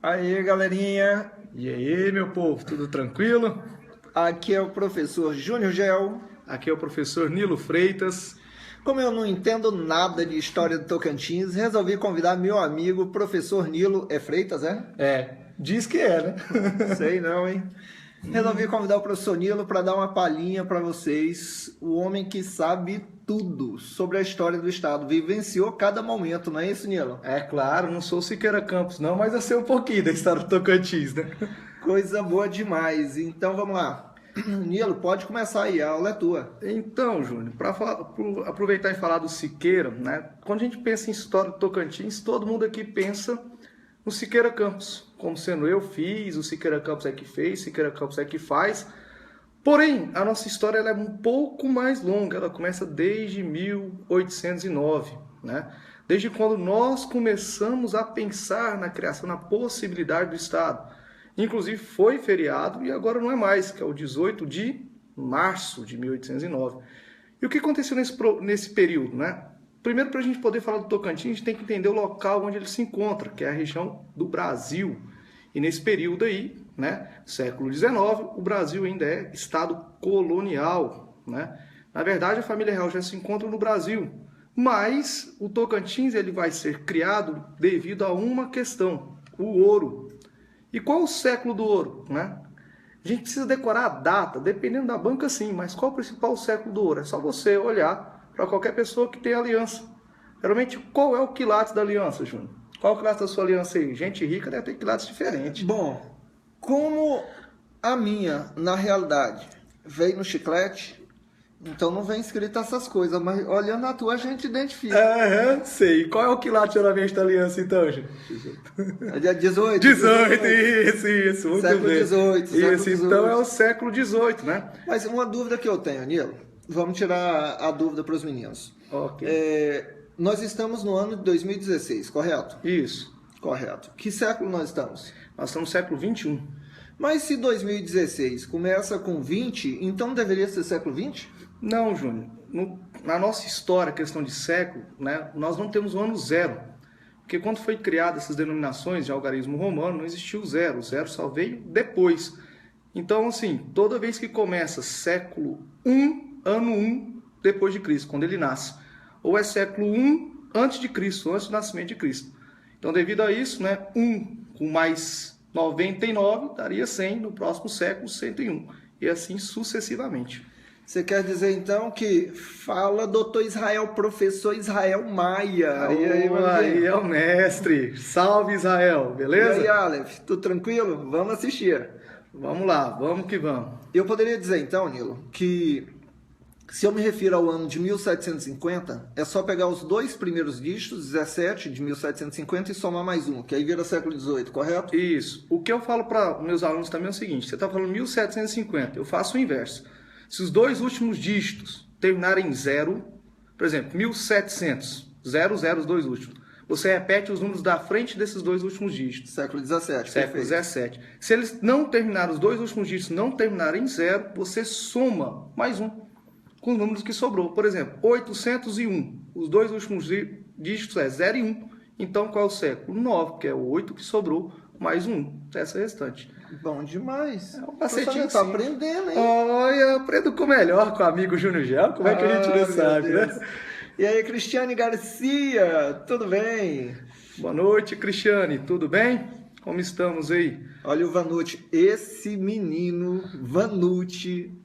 Aí, galerinha, E aí, meu povo, tudo tranquilo? aqui é o professor Júnior Gel. Aqui é o professor Nilo Freitas. Como eu não entendo nada de história do Tocantins, resolvi convidar meu amigo, professor Nilo Freitas, Diz que é, né? Sei não, hein? Resolvi convidar o professor Nilo para dar uma palhinha para vocês, o homem que sabe tudo sobre a história do estado, vivenciou cada momento, não é isso, Nilo? É claro, não sou o Siqueira Campos não, mas eu sei um pouquinho da história do Tocantins, né? Coisa boa demais. Então vamos lá. Nilo, pode começar aí, a aula é tua. Então, Júnior, para aproveitar e falar do Siqueira, né? Quando a gente pensa em história do Tocantins, todo mundo aqui pensa no Siqueira Campos, como sendo eu fiz, o Siqueira Campos é que fez, o Siqueira Campos é que faz. Porém, a nossa história ela é um pouco mais longa, ela começa desde 1809, né? Desde quando nós começamos a pensar na criação, na possibilidade do Estado. Inclusive foi feriado e agora não é mais, que é o 18 de março de 1809. E o que aconteceu nesse período, né? Primeiro, para a gente poder falar do Tocantins, a gente tem que entender o local onde ele se encontra, que é a região do Brasil. E nesse período aí, né, século XIX, o Brasil ainda é estado colonial, né? Na verdade, a família real já se encontra no Brasil, mas o Tocantins ele vai ser criado devido a uma questão, o ouro. E qual é o século do ouro, né? A gente precisa decorar a data, dependendo da banca sim, mas qual é o principal século do ouro? É só você olhar para qualquer pessoa que tem aliança. Geralmente, qual é o quilate da aliança, Júnior? Qual é o quilate da sua aliança aí? Gente rica deve ter quilates diferentes. Bom, como a minha, na realidade, veio no chiclete, então não vem escrito essas coisas, mas olhando a tua a gente identifica. Sei. Qual é o quilate geralmente da aliança então, Júnior? É dia 18. 18, isso, muito Século bem. 18, século Isso, 18. então é o século XVIII, né? Mas uma dúvida que eu tenho, Nilo, vamos tirar a dúvida para os meninos. Ok. Nós estamos no ano de 2016, correto? Isso. Correto. Que século nós estamos? Nós estamos no século XXI. Mas se 2016 começa com 20, então deveria ser século 20? Não, Júnior. Na nossa história, questão de século, né, nós não temos o ano zero. Porque quando foi criada essas denominações de algarismo romano, não existiu o zero. O zero só veio depois. Então, assim, toda vez que começa século 1, ano 1 depois de Cristo, quando ele nasce, ou é século 1 antes de Cristo, antes do nascimento de Cristo. Então, devido a isso, né, 1 com mais 99 daria 100, no próximo século 101, e assim sucessivamente. Você quer dizer então que fala doutor Israel, professor Israel Maia. Aí é o mestre. Salve, Israel, beleza? E aí, Aleph, tudo tranquilo? Vamos assistir. Vamos lá, vamos que vamos. Eu poderia dizer então, Nilo, que se eu me refiro ao ano de 1750, é só pegar os dois primeiros dígitos, 17 de 1750, e somar mais um, que aí vira século XVIII, correto? Isso. O que eu falo para meus alunos também é o seguinte, você está falando 1750, eu faço o inverso. Se os dois últimos dígitos terminarem em zero, por exemplo, 1700, 00, os dois últimos, você repete os números da frente desses dois últimos dígitos. Século XVII. Século XVII. Se eles não terminarem, os dois últimos dígitos não terminarem em zero, você soma mais um com os números que sobrou. Por exemplo, 801. Os dois últimos dígitos é 0 e 1. Então, qual é o século? 9, que é o 8 que sobrou, mais um. Essa é a restante. Bom demais. É um macetinho. Tá aprendendo, hein? Olha, eu aprendo com o melhor, com o amigo Júnior Gel. Como é que a gente não sabe, né? E aí, Cristiane Garcia, tudo bem? Boa noite, Cristiane. Tudo bem? Como estamos aí? Olha o Vanucci. Esse menino, Vanucci...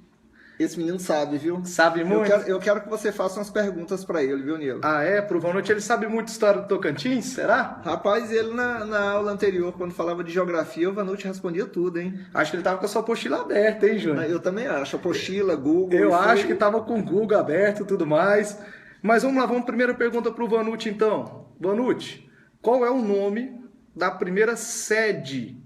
Esse menino sabe, viu? Sabe muito? Eu quero que você faça umas perguntas para ele, viu, Nilo? Ah, é? Pro Vanucci, ele sabe muito história do Tocantins? Será? Rapaz, ele na aula anterior, quando falava de geografia, o Vanucci respondia tudo, hein? Acho que ele tava com a sua apostila aberta, hein, Júnior? Eu também acho. Apostila, Google... Eu acho que tava com o Google aberto e tudo mais. Mas vamos lá, vamos primeira pergunta pro Vanucci, então. Vanucci, qual é o nome da primeira sede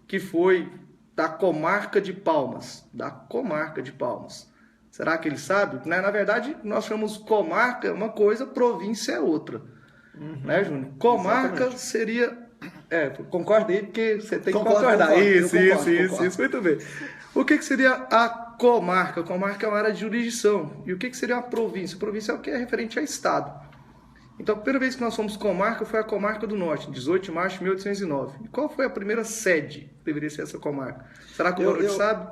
que foi... da comarca de Palmas, da comarca de Palmas. Será que ele sabe? Né? Na verdade, nós chamamos comarca uma coisa, província é outra. Né, Júnior? Comarca exatamente. Seria... concorda aí, porque você tem que concordar. Concordo, Isso, muito bem. O que seria a comarca? Comarca é uma área de jurisdição. E o que seria uma província? Província é o que é referente a estado. Então, a primeira vez que nós fomos comarca foi a Comarca do Norte, 18 de março de 1809. E qual foi a primeira sede que deveria ser essa comarca? Será que o Vanucci sabe?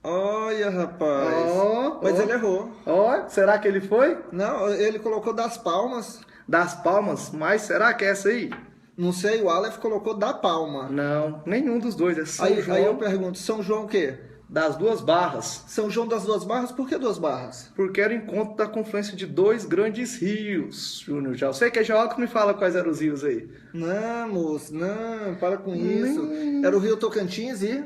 Olha, rapaz. Mas ele errou. Será que ele foi? Não, ele colocou Das Palmas. Das Palmas, mas será que é essa aí? Não sei, o Aleph colocou da Palma. Não, nenhum dos dois. É São João. Aí eu pergunto, São João o quê? Das Duas Barras. São João das Duas Barras, por que Duas Barras? Porque era o encontro da confluência de dois grandes rios, Júnior. Já eu sei que é geógrafo, me fala quais eram os rios aí. Não, moço, não, para com isso. Era o Rio Tocantins e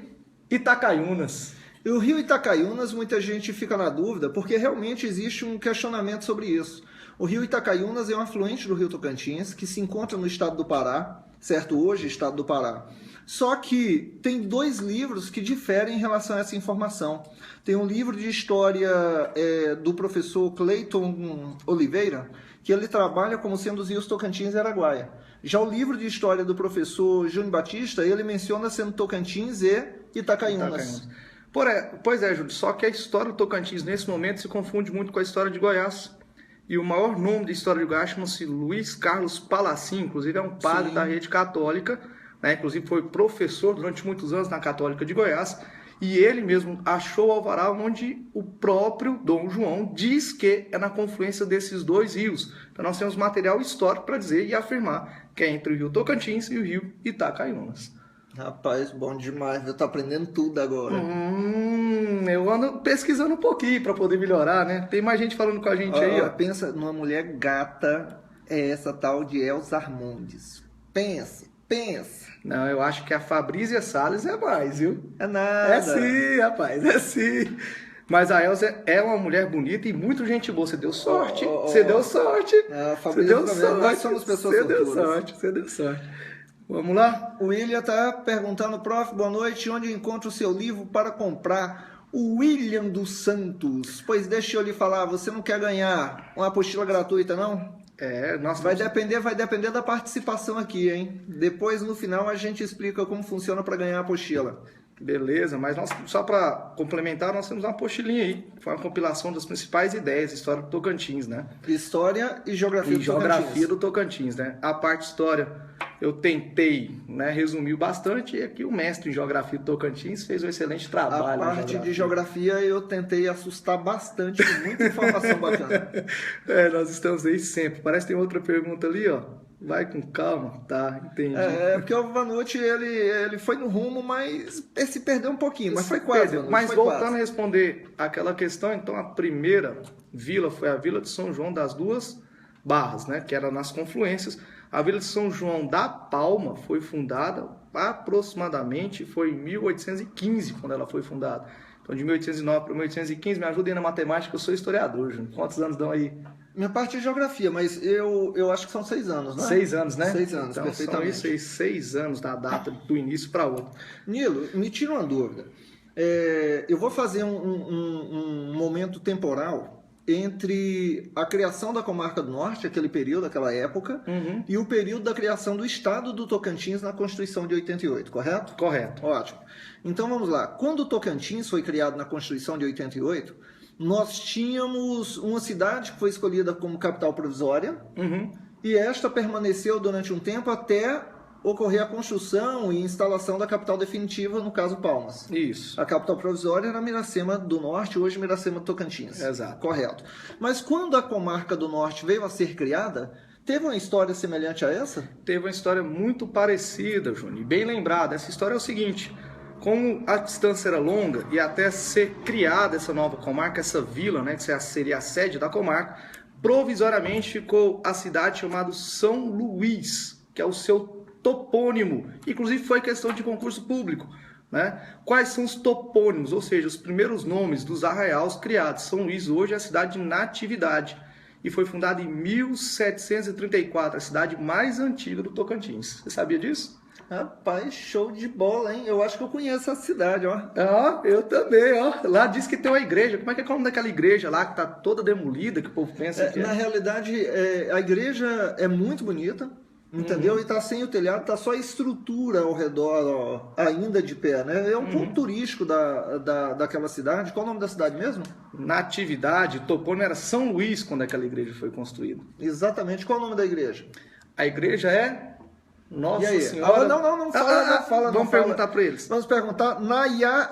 Itacaiunas. E o Rio Itacaiunas, muita gente fica na dúvida, porque realmente existe um questionamento sobre isso. O Rio Itacaiunas é um afluente do Rio Tocantins, que se encontra no estado do Pará, certo? Hoje, estado do Pará. Só que tem dois livros que diferem em relação a essa informação. Tem um livro de história do professor Cleiton Oliveira, que ele trabalha como sendo os rios Tocantins e Araguaia. Já o livro de história do professor Júnior Batista, ele menciona sendo Tocantins e Itacaiunas. Pois é, Júlio, só que a história do Tocantins nesse momento se confunde muito com a história de Goiás. E o maior nome da história de Goiás chama-se Luiz Carlos Palacim, inclusive é um padre da rede católica, né? Inclusive foi professor durante muitos anos na Católica de Goiás, e ele mesmo achou o alvará onde o próprio Dom João diz que é na confluência desses dois rios. Então nós temos material histórico para dizer e afirmar que é entre o rio Tocantins e o rio Itacaiunas. Rapaz, bom demais, eu tô aprendendo tudo agora. Eu ando pesquisando um pouquinho para poder melhorar, né? Tem mais gente falando com a gente aí, ó. Pensa numa mulher gata, é essa tal de Elza Armondes. Pensa. Não, eu acho que a Fabrícia Salles é mais, viu? É nada. É sim, rapaz, é sim. Mas a Elza é uma mulher bonita e muito gente boa. Você deu sorte. Você deu sorte. Você deu sorte. Nós somos pessoas sortudas. Você deu sorte. Vamos lá? O William está perguntando, prof, boa noite, onde eu encontro o seu livro para comprar? O William dos Santos. Pois deixa eu lhe falar, você não quer ganhar uma apostila gratuita, não? Nossa. Vai depender da participação aqui, hein? Depois, no final, a gente explica como funciona para ganhar a apostila. Beleza, mas só para complementar, nós temos uma apostilinha aí. Foi uma compilação das principais ideias, história do Tocantins, né? História e geografia do Tocantins. Geografia do Tocantins, né? A parte história eu tentei, né, resumir bastante, e aqui o mestre em geografia do Tocantins fez um excelente trabalho. A parte de geografia eu tentei assustar bastante, com muita informação bacana. Nós estamos aí sempre. Parece que tem outra pergunta ali, ó. Vai com calma, tá, entendi. Porque o Vanucci, ele foi no rumo, mas se perdeu um pouquinho, mas foi quase. Mas voltando a responder aquela questão, então a primeira vila foi a Vila de São João das Duas Barras, né, que era nas confluências. A Vila de São João da Palma foi fundada aproximadamente, foi em 1815, quando ela foi fundada. Então, de 1809 para 1815, me ajudem na matemática, eu sou historiador, Júnior. Quantos anos dão aí? Minha parte é geografia, mas eu acho que são 6 anos, né? 6 anos, né? 6 anos, então, perfeitamente. São isso aí, 6 anos da data do início para outro. Nilo, me tira uma dúvida. Eu vou fazer um momento temporal entre a criação da Comarca do Norte, aquele período, aquela época, e o período da criação do Estado do Tocantins na Constituição de 88, correto? Correto. Ótimo. Então vamos lá. Quando o Tocantins foi criado na Constituição de 88, nós tínhamos uma cidade que foi escolhida como capital provisória, e esta permaneceu durante um tempo até ocorrer a construção e instalação da capital definitiva, no caso Palmas. Isso. A capital provisória era Miracema do Norte, hoje Miracema do Tocantins. Exato. Correto. Mas quando a Comarca do Norte veio a ser criada, teve uma história semelhante a essa? Teve uma história muito parecida, Júnior, bem lembrada. Essa história é o seguinte: como a distância era longa e até ser criada essa nova comarca, essa vila, né, que seria a sede da comarca, provisoriamente ficou a cidade chamada São Luís, que é o seu topônimo. Inclusive foi questão de concurso público, né? Quais são os topônimos, ou seja, os primeiros nomes dos arraiais criados? São Luís hoje é a cidade de Natividade e foi fundada em 1734, a cidade mais antiga do Tocantins. Você sabia disso? Rapaz, show de bola, hein? Eu acho que eu conheço essa cidade, ó. Eu também, ó. Lá diz que tem uma igreja. Como é que é o nome daquela igreja lá que tá toda demolida, que o povo pensa que Na realidade, a igreja é muito bonita. Entendeu? E tá sem o telhado, tá só a estrutura ao redor, ó, ainda de pé, né? É um ponto turístico daquela cidade. Qual o nome da cidade mesmo? Natividade, o topônimo era São Luís quando aquela igreja foi construída. Exatamente. Qual o nome da igreja? A igreja é Nossa E aí? Senhora. Não fala. Vamos perguntar para eles. Vamos perguntar. Nayá,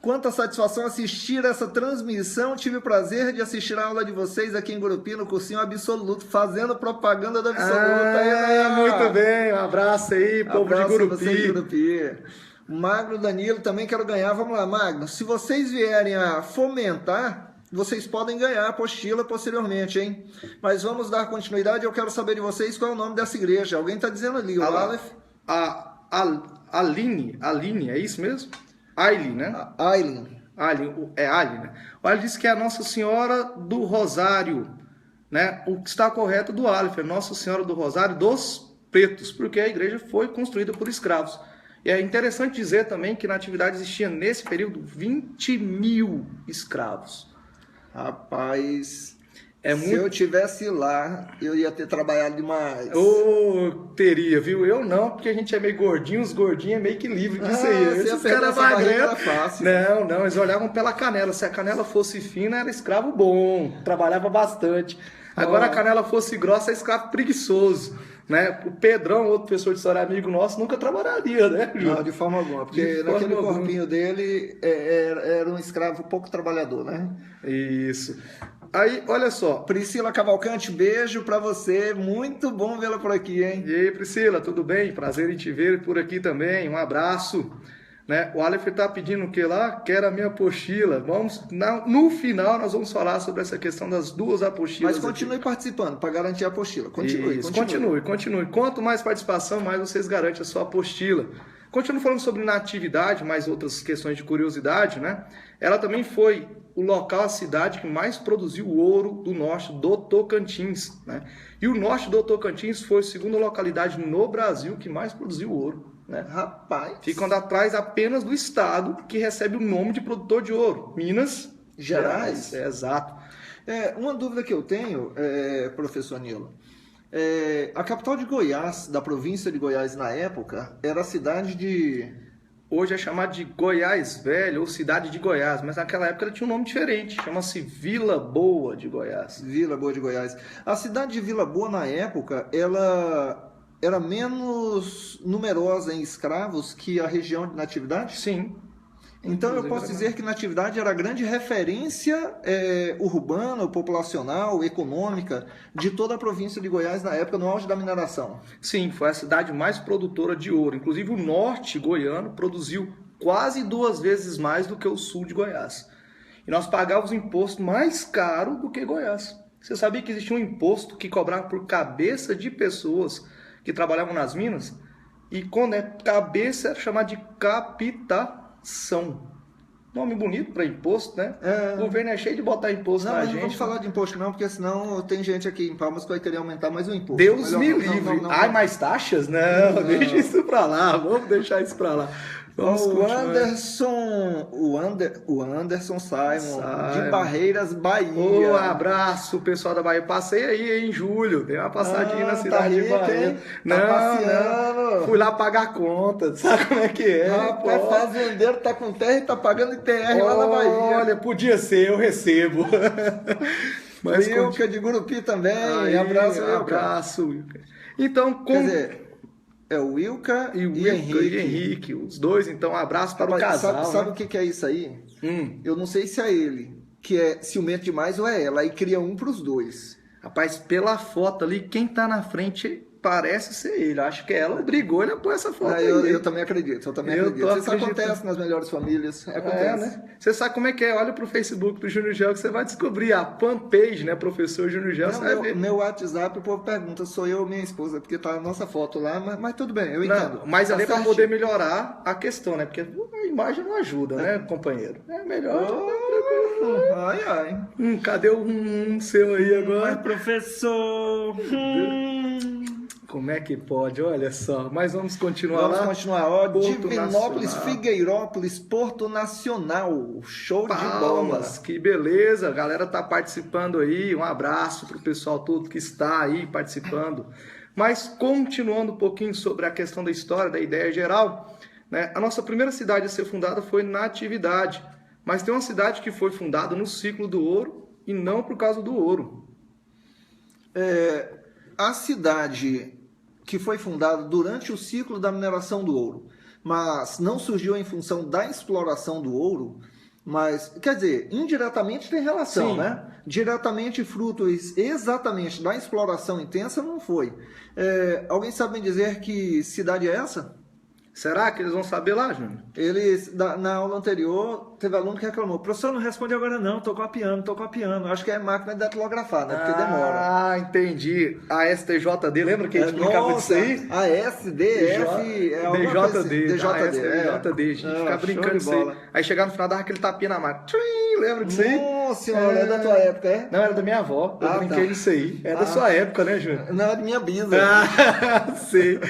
quanta satisfação assistir essa transmissão. Tive o prazer de assistir a aula de vocês aqui em Gurupi, no cursinho Absoluto, fazendo propaganda da Absoluta. Muito bem, um abraço aí, povo de Gurupi. Magno Danilo, também quero ganhar. Vamos lá, Magno. Se vocês vierem a fomentar, vocês podem ganhar a apostila posteriormente, hein? Mas vamos dar continuidade. Eu quero saber de vocês qual é o nome dessa igreja. Alguém está dizendo ali, o Aleph? Aline, é isso mesmo? Aileen, né? Aileen, né? O Aileen disse que é a Nossa Senhora do Rosário, né? O que está correto do Aleph, é Nossa Senhora do Rosário dos Pretos, porque a igreja foi construída por escravos. E é interessante dizer também que na atividade existia nesse período 20 mil escravos. Rapaz, se eu tivesse lá, eu ia ter trabalhado demais. Teria, viu? Eu não, porque a gente é meio gordinho, os gordinhos é meio que livre disso aí. Esses caras magrelos. Não, eles olhavam pela canela. Se a canela fosse fina, era escravo bom, trabalhava bastante. Agora a canela fosse grossa, é escravo preguiçoso. Né? O Pedrão, outro professor de história amigo nosso, nunca trabalharia, né, Ju? Não, de forma alguma, porque naquele corpinho dele era um escravo pouco trabalhador, né? Isso. Aí, olha só. Priscila Cavalcante, beijo pra você. Muito bom vê-la por aqui, hein? E aí, Priscila, tudo bem? Prazer em te ver por aqui também. Um abraço. Né? O Aleph está pedindo o que lá? Quer a minha apostila. No final, nós vamos falar sobre essa questão das duas apostilas. Mas continue participando para garantir a apostila. Continue. Quanto mais participação, mais vocês garantem a sua apostila. Continuo falando sobre natividade, mais outras questões de curiosidade, né? Ela também foi o local, a cidade que mais produziu ouro do norte do Tocantins, né? E o norte do Tocantins foi a segunda localidade no Brasil que mais produziu ouro, né? Rapaz! Ficando atrás apenas do estado que recebe o nome de produtor de ouro, Minas Gerais. Exato. Uma dúvida que eu tenho, professor Nilo, a capital de Goiás, da província de Goiás na época, era a cidade de... Hoje é chamada de Goiás Velho ou Cidade de Goiás, mas naquela época ela tinha um nome diferente, chama-se Vila Boa de Goiás. Vila Boa de Goiás. A cidade de Vila Boa, na época, ela era menos numerosa em escravos que a região de Natividade? Sim. Então eu posso dizer que Natividade era a grande referência urbana, populacional, econômica de toda a província de Goiás na época, no auge da mineração. Sim, foi a cidade mais produtora de ouro. Inclusive o norte goiano produziu quase 2 vezes mais do que o sul de Goiás. E nós pagávamos imposto mais caro do que Goiás. Você sabia que existia um imposto que cobrava por cabeça de pessoas que trabalhavam nas minas? E quando é cabeça, era chamado de capitação. Nome bonito para imposto, né? O governo é cheio de botar imposto na gente. Não vamos falar de imposto não, porque senão tem gente aqui em Palmas que vai querer aumentar mais o imposto. Deus me livre. Ai, mais taxas? Não, deixa isso para lá. Vamos deixar isso para lá. O Anderson Simon, de Barreiras, Bahia. Um abraço, pessoal da Bahia. Passei aí em julho, dei uma passadinha na cidade de Bahia. Não, fui lá pagar a conta, sabe como é que é? Rapaz, fazendeiro tá com terra e tá pagando ITR lá na Bahia. Olha, podia ser, eu recebo. Mas Wilca de Gurupi também, abraço, Wilca. Abraço, Wilca. Então, quer dizer... o Wilca e Henrique. Os dois, então, um abraço para o casal. Sabe o que é isso aí? Eu não sei se é ele, que é ciumento demais, ou é ela. Aí cria um para os dois. Rapaz, pela foto ali, quem tá na frente parece ser ele. Acho que ela brigou, ele pôs essa foto aí. Eu também acredito, Isso acontece nas melhores famílias. Acontece. Né? Você sabe como é que é? Olha pro Facebook do Júnior Gel que você vai descobrir a fanpage, né? Professor Júnior Gel. Meu WhatsApp, o povo pergunta, sou eu ou minha esposa, porque tá a nossa foto lá, mas tudo bem, eu entendo. Mas ali é pra poder melhorar a questão, né? Porque a imagem não ajuda, né, companheiro? É melhor. Ai. Cadê o seu aí agora? Mas, professor... Como é que pode? Olha só. Mas vamos continuar Vamos lá. continuar. Ó, Porto Divinópolis, Nacional. Figueirópolis, Porto Nacional. Show de bola. Palmas, que beleza. A galera tá participando aí. Um abraço pro pessoal todo que está aí participando. Mas continuando um pouquinho sobre a questão da história, da ideia geral, né? A nossa primeira cidade a ser fundada foi Natividade. Mas tem uma cidade que foi fundada no ciclo do ouro e não por causa do ouro. A cidade que foi fundada durante o ciclo da mineração do ouro, mas não surgiu em função da exploração do ouro, mas, quer dizer, indiretamente tem relação, Sim. né? Diretamente fruto exatamente da exploração intensa não foi. Alguém sabe me dizer que cidade é essa? Será que eles vão saber lá, Júnior? Eles, na aula anterior, teve aluno que reclamou: professor, não responde agora não, tô copiando. Acho que é máquina de datilografar, né? Porque demora. Ah, entendi. A STJD, lembra que a gente explicava disso aí? A SDF é alguma coisa assim. DJD, a gente ficava brincando disso aí. Aí chegava no final, dava aquele tapinha na máquina. Tchim, lembra disso aí? Nossa senhora, é da tua época, é? Não, era da minha avó. Eu brinquei disso aí. É da sua época, né, Júnior? Não, é da minha bisa. Sei.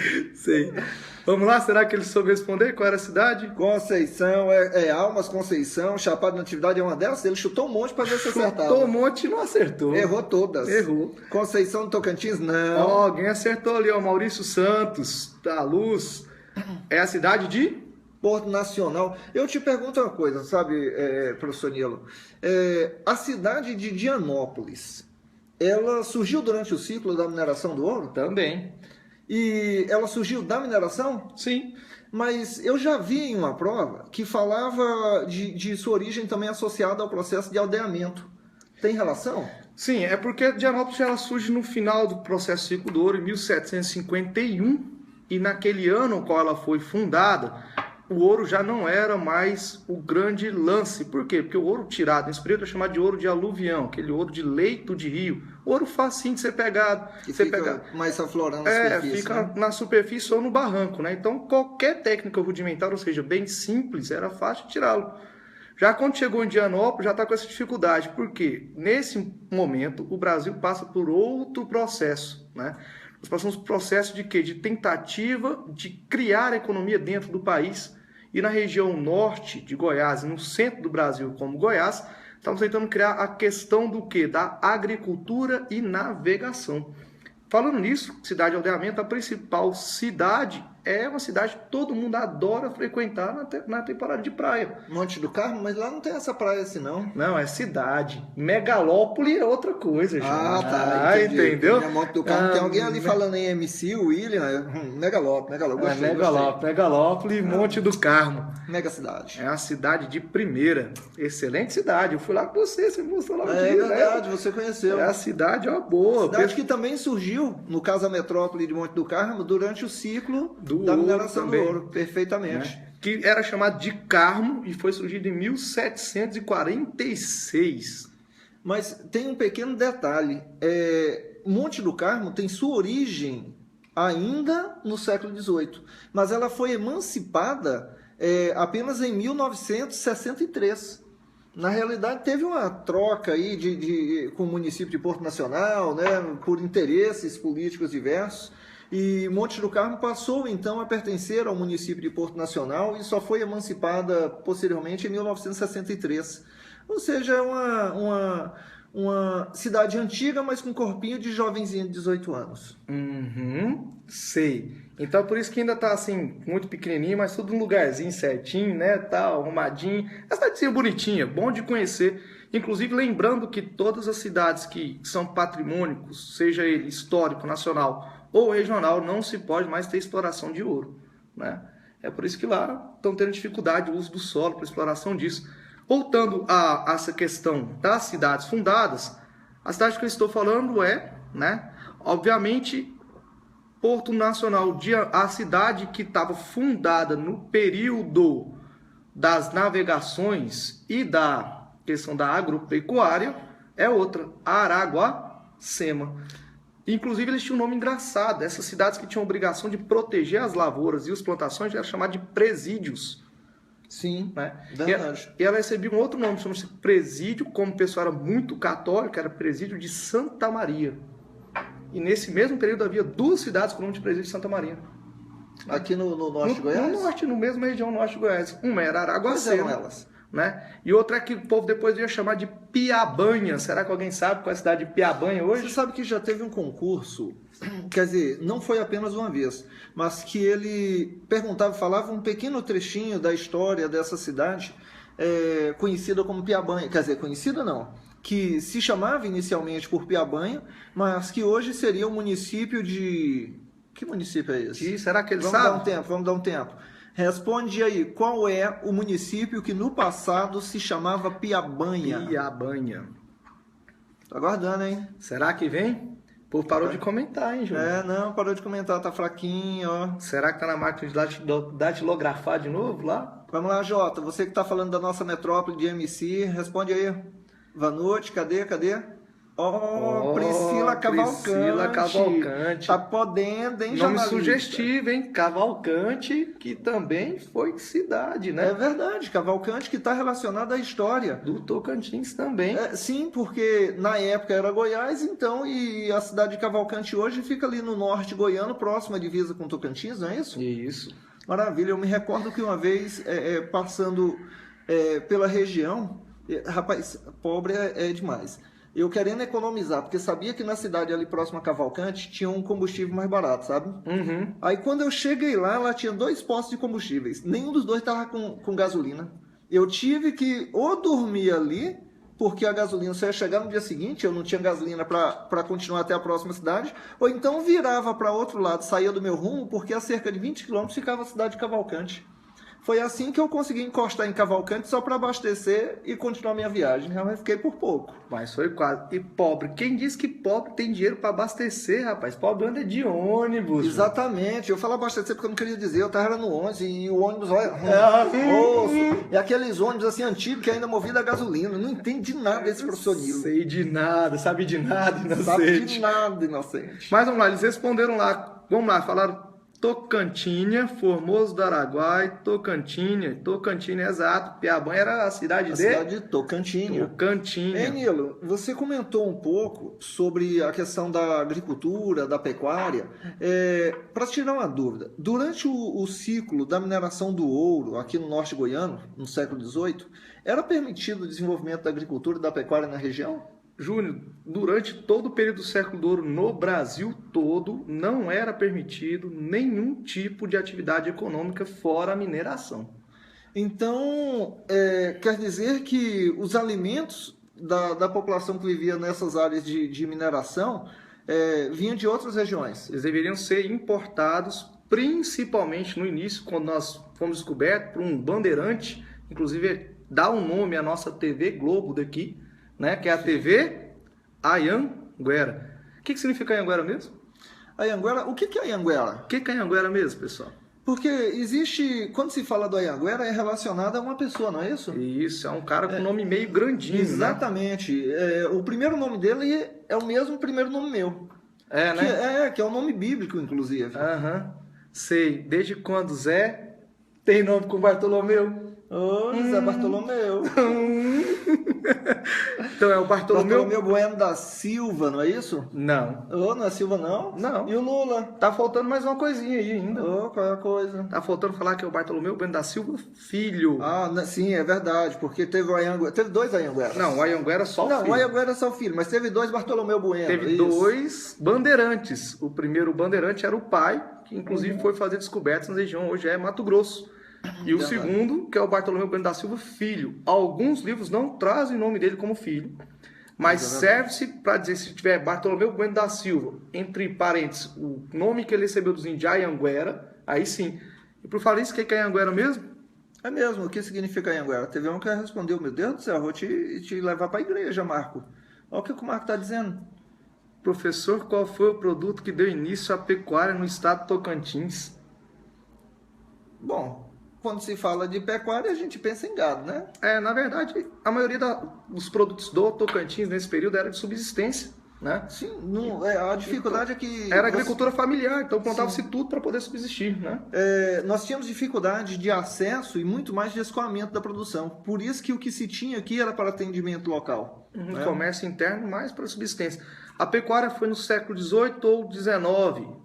Vamos lá, será que ele soube responder? Qual era a cidade? Conceição, Almas, Conceição, Chapada da Natividade é uma delas? Ele chutou um monte para ver se acertava. Chutou um monte e não acertou. Errou todas. Errou. Conceição do Tocantins, não. Ó, alguém acertou ali, ó, Maurício Santos, da Luz. É a cidade de... Porto Nacional. Eu te pergunto uma coisa, sabe, professor Nilo? A cidade de Dianópolis, ela surgiu durante o ciclo da mineração do ouro? Também. E ela surgiu da mineração? Sim. Mas eu já vi em uma prova que falava de sua origem também associada ao processo de aldeamento. Tem relação? Sim, é porque Dianópolis ela surge no final do processo ciclo do ouro, em 1751, e naquele ano no qual ela foi fundada, o ouro já não era mais o grande lance. Por quê? Porque o ouro tirado nesse período é chamado de ouro de aluvião, aquele ouro de leito de rio. Ouro facinho de ser pegado. Que fica mais aflorando na superfície. Fica, né, na superfície ou no barranco, né? Então, qualquer técnica rudimentar, ou seja, bem simples, era fácil de tirá-lo. Já quando chegou em Dianópolis, já está com essa dificuldade. Por quê? Nesse momento, o Brasil passa por outro processo, né? Nós passamos por um processo de quê? De tentativa de criar a economia dentro do país. E na região norte de Goiás, no centro do Brasil, como Goiás, estamos tentando criar a questão do quê? Da agricultura e navegação. Falando nisso, cidade de aldeamento, a principal cidade é uma cidade que todo mundo adora frequentar na temporada de praia. Monte do Carmo, mas lá não tem essa praia assim, não. Não, é cidade. Megalópole é outra coisa, gente. Tá, entendeu? Monte do Carmo, tem alguém ali falando em MC, William, Megalópole. Megalópole, Monte do Carmo. Mega cidade. É uma cidade de primeira. Excelente cidade. Eu fui lá com você me mostrou lá o dia, É verdade, né? você conheceu. É a cidade, ó, boa. Cidade que também surgiu, no caso a metrópole de Monte do Carmo, durante o ciclo da ouro mineração também, do ouro. Perfeitamente. Né? Que era chamado de Carmo e foi surgido em 1746. Mas tem um pequeno detalhe. Monte do Carmo tem sua origem ainda no século XVIII, mas ela foi emancipada apenas em 1963. Na realidade, teve uma troca aí com o município de Porto Nacional, né, por interesses políticos diversos, e Monte do Carmo passou então a pertencer ao município de Porto Nacional e só foi emancipada posteriormente em 1963. Ou seja, é uma cidade antiga, mas com corpinho de jovenzinho de 18 anos. Sei. Então, por isso que ainda tá assim, muito pequenininho, mas tudo num lugarzinho certinho, né, tal, arrumadinho. É cidadezinha bonitinha, bom de conhecer. Inclusive, lembrando que todas as cidades que são patrimônicos, seja ele histórico, nacional ou regional, não se pode mais ter exploração de ouro, né? É por isso que lá estão tendo dificuldade o uso do solo para exploração disso. Voltando a essa questão das cidades fundadas, a cidade que eu estou falando né, obviamente, Porto Nacional, a cidade que estava fundada no período das navegações e da questão da agropecuária, é outra, Araguacema. Inclusive, eles tinham um nome engraçado. Essas cidades que tinham a obrigação de proteger as lavouras e as plantações eram chamadas de presídios. Sim, né? verdade. E ela recebia um outro nome, chama-se Presídio, como o pessoal era muito católico, era Presídio de Santa Maria. e nesse mesmo período havia 2 cidades com o nome de presídio de Santa Maria. Aqui no norte de Goiás? No norte, no mesmo região norte de Goiás. Uma era Araguacena. Quais eram elas? Né? E outra é que o povo depois ia chamar de Piabanha. Será que alguém sabe qual é a cidade de Piabanha hoje? Você sabe que já teve um concurso, quer dizer, não foi apenas uma vez, mas que ele falava um pequeno trechinho da história dessa cidade, conhecida como Piabanha. Quer dizer, conhecida não, que se chamava inicialmente por Piabanha, mas que hoje seria o município de... Que município é esse? E será que eles Vamos sabem? Vamos dar um tempo. Responde aí, qual é o município que no passado se chamava Piabanha? Piabanha. Tô aguardando, hein? Será que vem? O povo parou de comentar, hein, Júnior? Não, parou de comentar, tá fraquinho, ó. Será que tá na máquina de datilografar de novo lá? Vamos lá, Jota, você que tá falando da nossa metrópole de MC, responde aí. Vanucci, cadê? Priscila Cavalcante. Priscila Cavalcante. Tá podendo, hein, Nome jornalista? sugestivo, hein? Cavalcante, que também foi de cidade, né? É verdade, Cavalcante que está relacionado à história. Do Tocantins também. Sim, porque na época era Goiás, então, e a cidade de Cavalcante hoje fica ali no norte goiano, próxima à divisa com Tocantins, não é isso? Isso. Maravilha, eu me recordo que uma vez, passando pela região, rapaz, pobre é demais. Eu querendo economizar, porque sabia que na cidade ali próxima a Cavalcante tinha um combustível mais barato, sabe? Uhum. Aí quando eu cheguei lá tinha 2 postos de combustíveis. Nenhum dos dois estava com gasolina. Eu tive que ou dormir ali, porque a gasolina só ia chegar no dia seguinte, eu não tinha gasolina para continuar até a próxima cidade, ou então virava para outro lado, saía do meu rumo, porque a cerca de 20 quilômetros ficava a cidade de Cavalcante. Foi assim que eu consegui encostar em Cavalcante só para abastecer e continuar minha viagem. Realmente fiquei por pouco. Mas foi quase. E pobre, quem diz que pobre tem dinheiro para abastecer, rapaz? Pobre anda de ônibus. Exatamente. Eu falo abastecer porque eu não queria dizer. Eu tava no ônibus e o ônibus olha. É aqueles ônibus assim antigos que ainda movido a gasolina. Não entende de nada esse professor Nilo. Sei de nada, sabe de nada, inocente. Sabe de nada, inocente. Mas vamos lá, eles responderam lá. Vamos lá, falaram Tocantinha, Formoso do Araguaia, Tocantinha, exato. Piabanha era a cidade de Tocantinha. Tocantinha. Nilo, você comentou um pouco sobre a questão da agricultura, da pecuária. Para tirar uma dúvida, durante o ciclo da mineração do ouro aqui no norte goiano, no século XVIII, era permitido o desenvolvimento da agricultura e da pecuária na região? Júnior, durante todo o período do século de ouro no Brasil todo, não era permitido nenhum tipo de atividade econômica fora a mineração. Então, quer dizer que os alimentos da população que vivia nessas áreas de mineração vinham de outras regiões? Eles deveriam ser importados, principalmente no início, quando nós fomos descobertos por um bandeirante, inclusive dá um nome à nossa TV Globo daqui, né, que é a TV Anhanguera. O que significa Anhanguera mesmo? Anhanguera, o que é Anhanguera? O que é Anhanguera mesmo, pessoal? Porque existe, quando se fala do Anhanguera, é relacionado a uma pessoa, não é isso? Isso, é um cara com nome meio grandinho, exatamente. Né? O primeiro nome dele é o mesmo primeiro nome meu. Né? Que é o nome bíblico, inclusive. Sei. Desde quando Zé tem nome com Bartolomeu? Zé Bartolomeu. Então é o Bartolomeu Bueno da Silva, não é isso? Não. Não é Silva, não? Não. E o Lula? Tá faltando mais uma coisinha aí ainda. Qual é a coisa? Tá faltando falar que é o Bartolomeu Bueno da Silva Filho. Sim, é verdade, porque teve o Anhanguera. Teve 2 Anhangueras. Não, o Anhanguera é só o filho. Não, o Anhanguera é só o filho, mas teve 2 Bartolomeu Bueno. Teve 2 bandeirantes. O primeiro bandeirante era o pai, que inclusive foi fazer descobertas na região, hoje é Mato Grosso. E o segundo, que é o Bartolomeu Bueno da Silva Filho. Alguns livros não trazem o nome dele como filho, mas serve-se para dizer, se tiver Bartolomeu Bueno da Silva, entre parênteses, o nome que ele recebeu dos índios Anhanguera, aí sim. E por falar isso, o que é Anhanguera mesmo? É mesmo, o que significa Anhanguera? Teve um que respondeu, meu Deus do céu, vou te levar para a igreja, Marco. Olha o que o Marco está dizendo. Professor, qual foi o produto que deu início à pecuária no estado de Tocantins? Bom, quando se fala de pecuária, a gente pensa em gado, né? Na verdade, a maioria dos produtos do Tocantins nesse período era de subsistência, né? Sim, a dificuldade é que... Era agricultura familiar, então plantava-se tudo para poder subsistir, né? Nós tínhamos dificuldade de acesso e muito mais de escoamento da produção. Por isso que o que se tinha aqui era para atendimento local. Comércio interno, mais para subsistência. A pecuária foi no século XVIII ou XIX?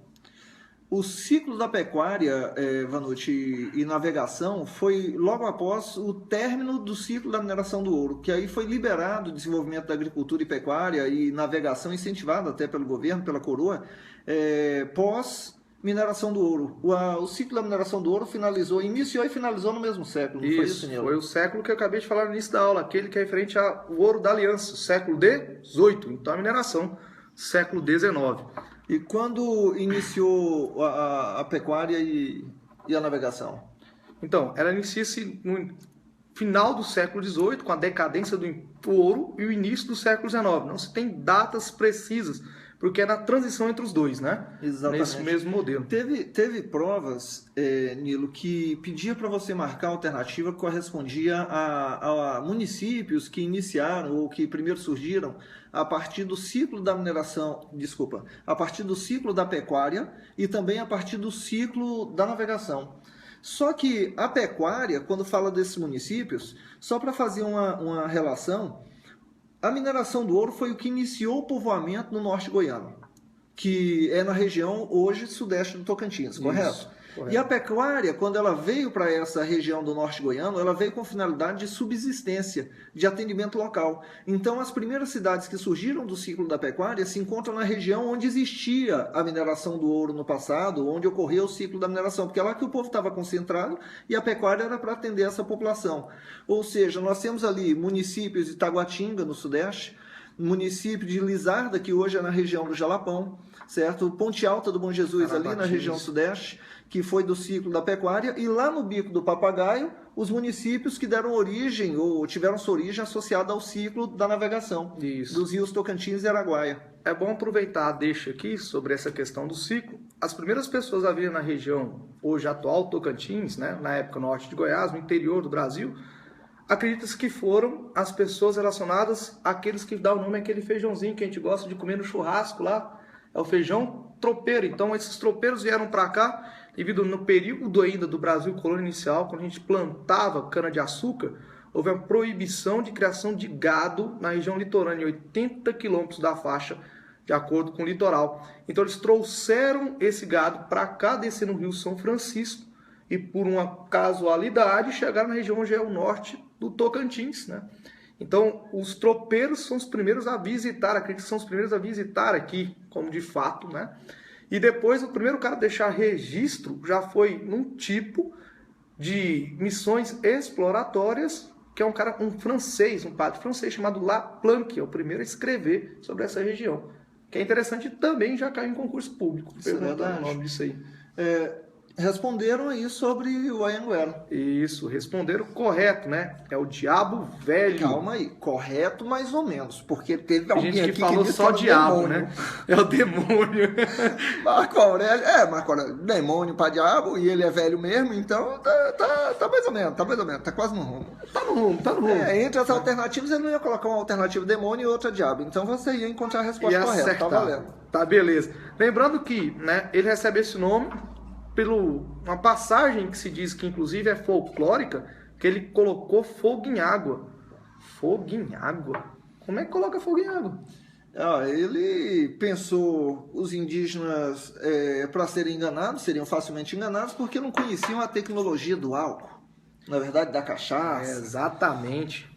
O ciclo da pecuária, Vanucci, e navegação foi logo após o término do ciclo da mineração do ouro, que aí foi liberado o desenvolvimento da agricultura e pecuária e navegação incentivada até pelo governo, pela coroa, pós mineração do ouro. O ciclo da mineração do ouro iniciou e finalizou no mesmo século, não foi isso, Nilo? Foi o século que eu acabei de falar no início da aula, aquele que é referente ao ouro da aliança, século XVIII, então a mineração, século XIX. E quando iniciou a pecuária e a navegação? Então, ela inicia-se no final do século XVIII, com a decadência do ouro, e o início do século XIX. Não se tem datas precisas, porque é na transição entre os dois, né? Exatamente. Nesse mesmo modelo. Teve provas, Nilo, que pedia para você marcar a alternativa que correspondia a municípios que iniciaram ou que primeiro surgiram a partir do ciclo da mineração, a partir do ciclo da pecuária e também a partir do ciclo da navegação. Só que a pecuária, quando fala desses municípios, só para fazer uma relação, a mineração do ouro foi o que iniciou o povoamento no norte goiano, que é na região hoje sudeste do Tocantins, correto? E a pecuária, quando ela veio para essa região do norte goiano, ela veio com finalidade de subsistência, de atendimento local. Então, as primeiras cidades que surgiram do ciclo da pecuária se encontram na região onde existia a mineração do ouro no passado, onde ocorreu o ciclo da mineração, porque é lá que o povo estava concentrado e a pecuária era para atender essa população. Ou seja, nós temos ali municípios de Taguatinga, no sudeste, município de Lizarda, que hoje é na região do Jalapão, certo? Ponte Alta do Bom Jesus, ali na região sudeste, que foi do ciclo da pecuária, e lá no Bico do Papagaio, os municípios que deram origem, ou tiveram sua origem associada ao ciclo da navegação, dos rios Tocantins e Araguaia. É bom aproveitar a deixa aqui sobre essa questão do ciclo. As primeiras pessoas a virem na região, hoje atual Tocantins, né, na época norte de Goiás, no interior do Brasil, acredita-se que foram as pessoas relacionadas àqueles que dão o nome àquele feijãozinho que a gente gosta de comer no churrasco lá, é o feijão tropeiro. Então esses tropeiros vieram para cá devido no período ainda do Brasil colônia inicial, quando a gente plantava cana-de-açúcar, houve a proibição de criação de gado na região litorânea, 80 quilômetros da faixa, de acordo com o litoral. Então eles trouxeram esse gado para cá, descendo no Rio São Francisco, e por uma casualidade chegaram na região onde é o norte do Tocantins, né? Então, os tropeiros são os primeiros a visitar, acredito que são os primeiros a visitar aqui, como de fato, né? E depois, o primeiro cara a deixar registro já foi num tipo de missões exploratórias, que é um francês, um padre francês chamado Laplanque, é o primeiro a escrever sobre essa região. Que é interessante, também já caiu em concurso público. Perguntando o nome disso aí. Responderam aí sobre o Anhanguera. Isso, responderam correto, né? É o diabo velho. Calma aí, correto mais ou menos, porque teve alguém gente que aqui falou que disse só que diabo, demônio. né? É o demônio. Marco Aurélio, Marco Aurélio, demônio para diabo, e ele é velho mesmo, então tá mais ou menos, tá quase no rumo. Tá no rumo. Entre as alternativas, ele não ia colocar uma alternativa demônio e outra diabo, então você ia encontrar a resposta correta, acertar. tá valendo. Tá, beleza. Lembrando que, né, ele recebe esse nome uma passagem que se diz que inclusive é folclórica, que ele colocou fogo em água. Fogo em água? Como é que coloca fogo em água? Ele pensou os indígenas para serem enganados, seriam facilmente enganados, porque não conheciam a tecnologia do álcool, na verdade da cachaça. Exatamente.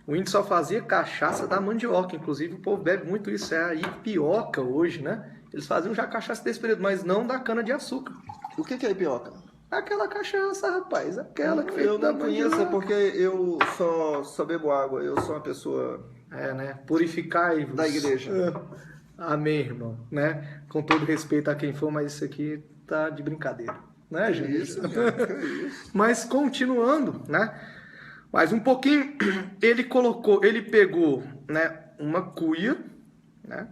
O índio só fazia cachaça da mandioca, inclusive o povo bebe muito isso, é a ipioca hoje, né? Eles faziam já cachaça desse período, mas não da cana-de-açúcar. O que é ipioca? Aquela cachaça, rapaz. Aquela que fez eu não conheço, porque eu só bebo água. Eu sou uma pessoa... né? Purificai-vos. Da igreja. Amém, irmão. Né? Com todo respeito a quem for, mas isso aqui tá de brincadeira. Né, gente? Isso. Mas continuando, né? Mais um pouquinho, ele pegou, né, uma cuia, né?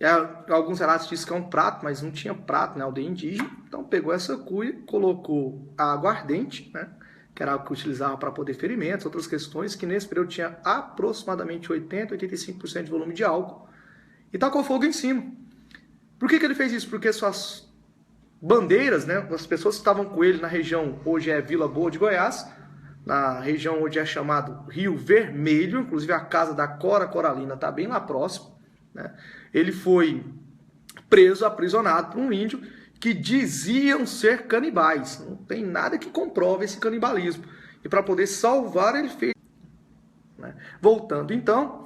E alguns relatos dizem que é um prato, mas não tinha prato, né? Aldeia indígena. Então pegou essa cuia, colocou a aguardente, né? Que era algo que utilizava para poder ferimentos, outras questões, que nesse período tinha aproximadamente 80, 85% de volume de álcool. E tacou fogo em cima. Por que ele fez isso? Porque suas bandeiras, né? As pessoas que estavam com ele na região, hoje é Vila Boa de Goiás, na região onde é chamado Rio Vermelho, inclusive a casa da Cora Coralina está bem lá próximo, né? Ele foi preso, aprisionado por um índio que diziam ser canibais. Não tem nada que comprove esse canibalismo. E para poder salvar, ele fez... né? Voltando, então,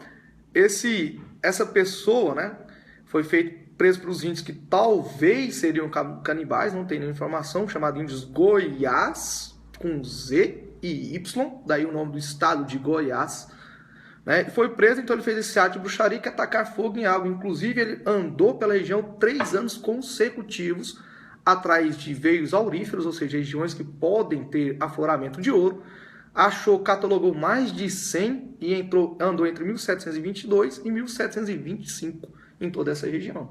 essa pessoa, né, foi preso pelos índios que talvez seriam canibais, não tem nenhuma informação, chamado índios Goiás, com Z e Y, daí o nome do estado de Goiás. Né? Foi preso, então ele fez esse ato de bruxaria, que é atacar fogo em água. Inclusive, ele andou pela região 3 anos consecutivos atrás de veios auríferos, ou seja, regiões que podem ter afloramento de ouro. Catalogou mais de 100 e andou entre 1722 e 1725 em toda essa região.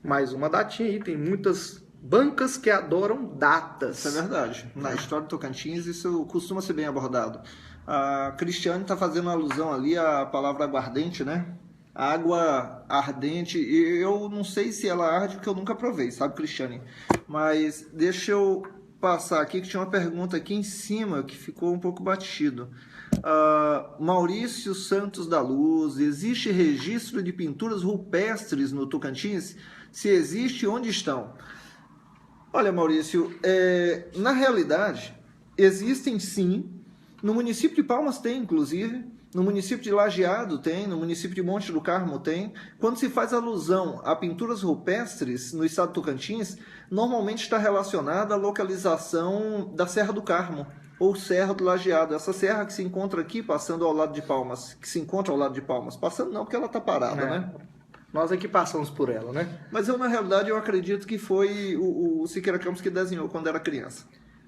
Mais uma datinha aí, tem muitas bancas que adoram datas. Isso é verdade. Na história do Tocantins, isso costuma ser bem abordado. A Cristiane está fazendo alusão ali à palavra aguardente, né? Água ardente. Eu não sei se ela arde, porque eu nunca provei, sabe, Cristiane? Mas deixa eu passar aqui, que tinha uma pergunta aqui em cima que ficou um pouco batido. Maurício Santos da Luz, existe registro de pinturas rupestres no Tocantins? Se existe, onde estão? Olha, Maurício, na realidade, existem sim. No município de Palmas tem, inclusive. No município de Lajeado tem, no município de Monte do Carmo tem. Quando se faz alusão a pinturas rupestres no estado do Tocantins, normalmente está relacionada à localização da Serra do Carmo, ou Serra do Lajeado. Essa serra que se encontra aqui, passando ao lado de Palmas. Que se encontra ao lado de Palmas. Passando não, porque ela está parada, né? Nós aqui passamos por ela, né? Mas na realidade, eu acredito que foi o Siqueira Campos que desenhou quando era criança.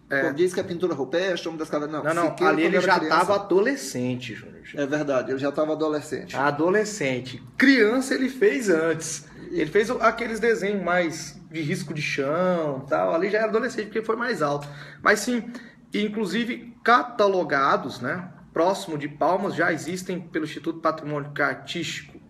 Quando diz que a pintura rupestre, Homem das Cavernas... Não, ali ele já estava adolescente, Júnior. É verdade, ele já estava adolescente. Adolescente. Criança ele fez antes. Ele fez aqueles desenhos mais de risco de chão, tal. Ali já era adolescente, porque foi mais alto. Mas sim, inclusive catalogados, né? Próximo de Palmas, já existem pelo Instituto Patrimônio Artístico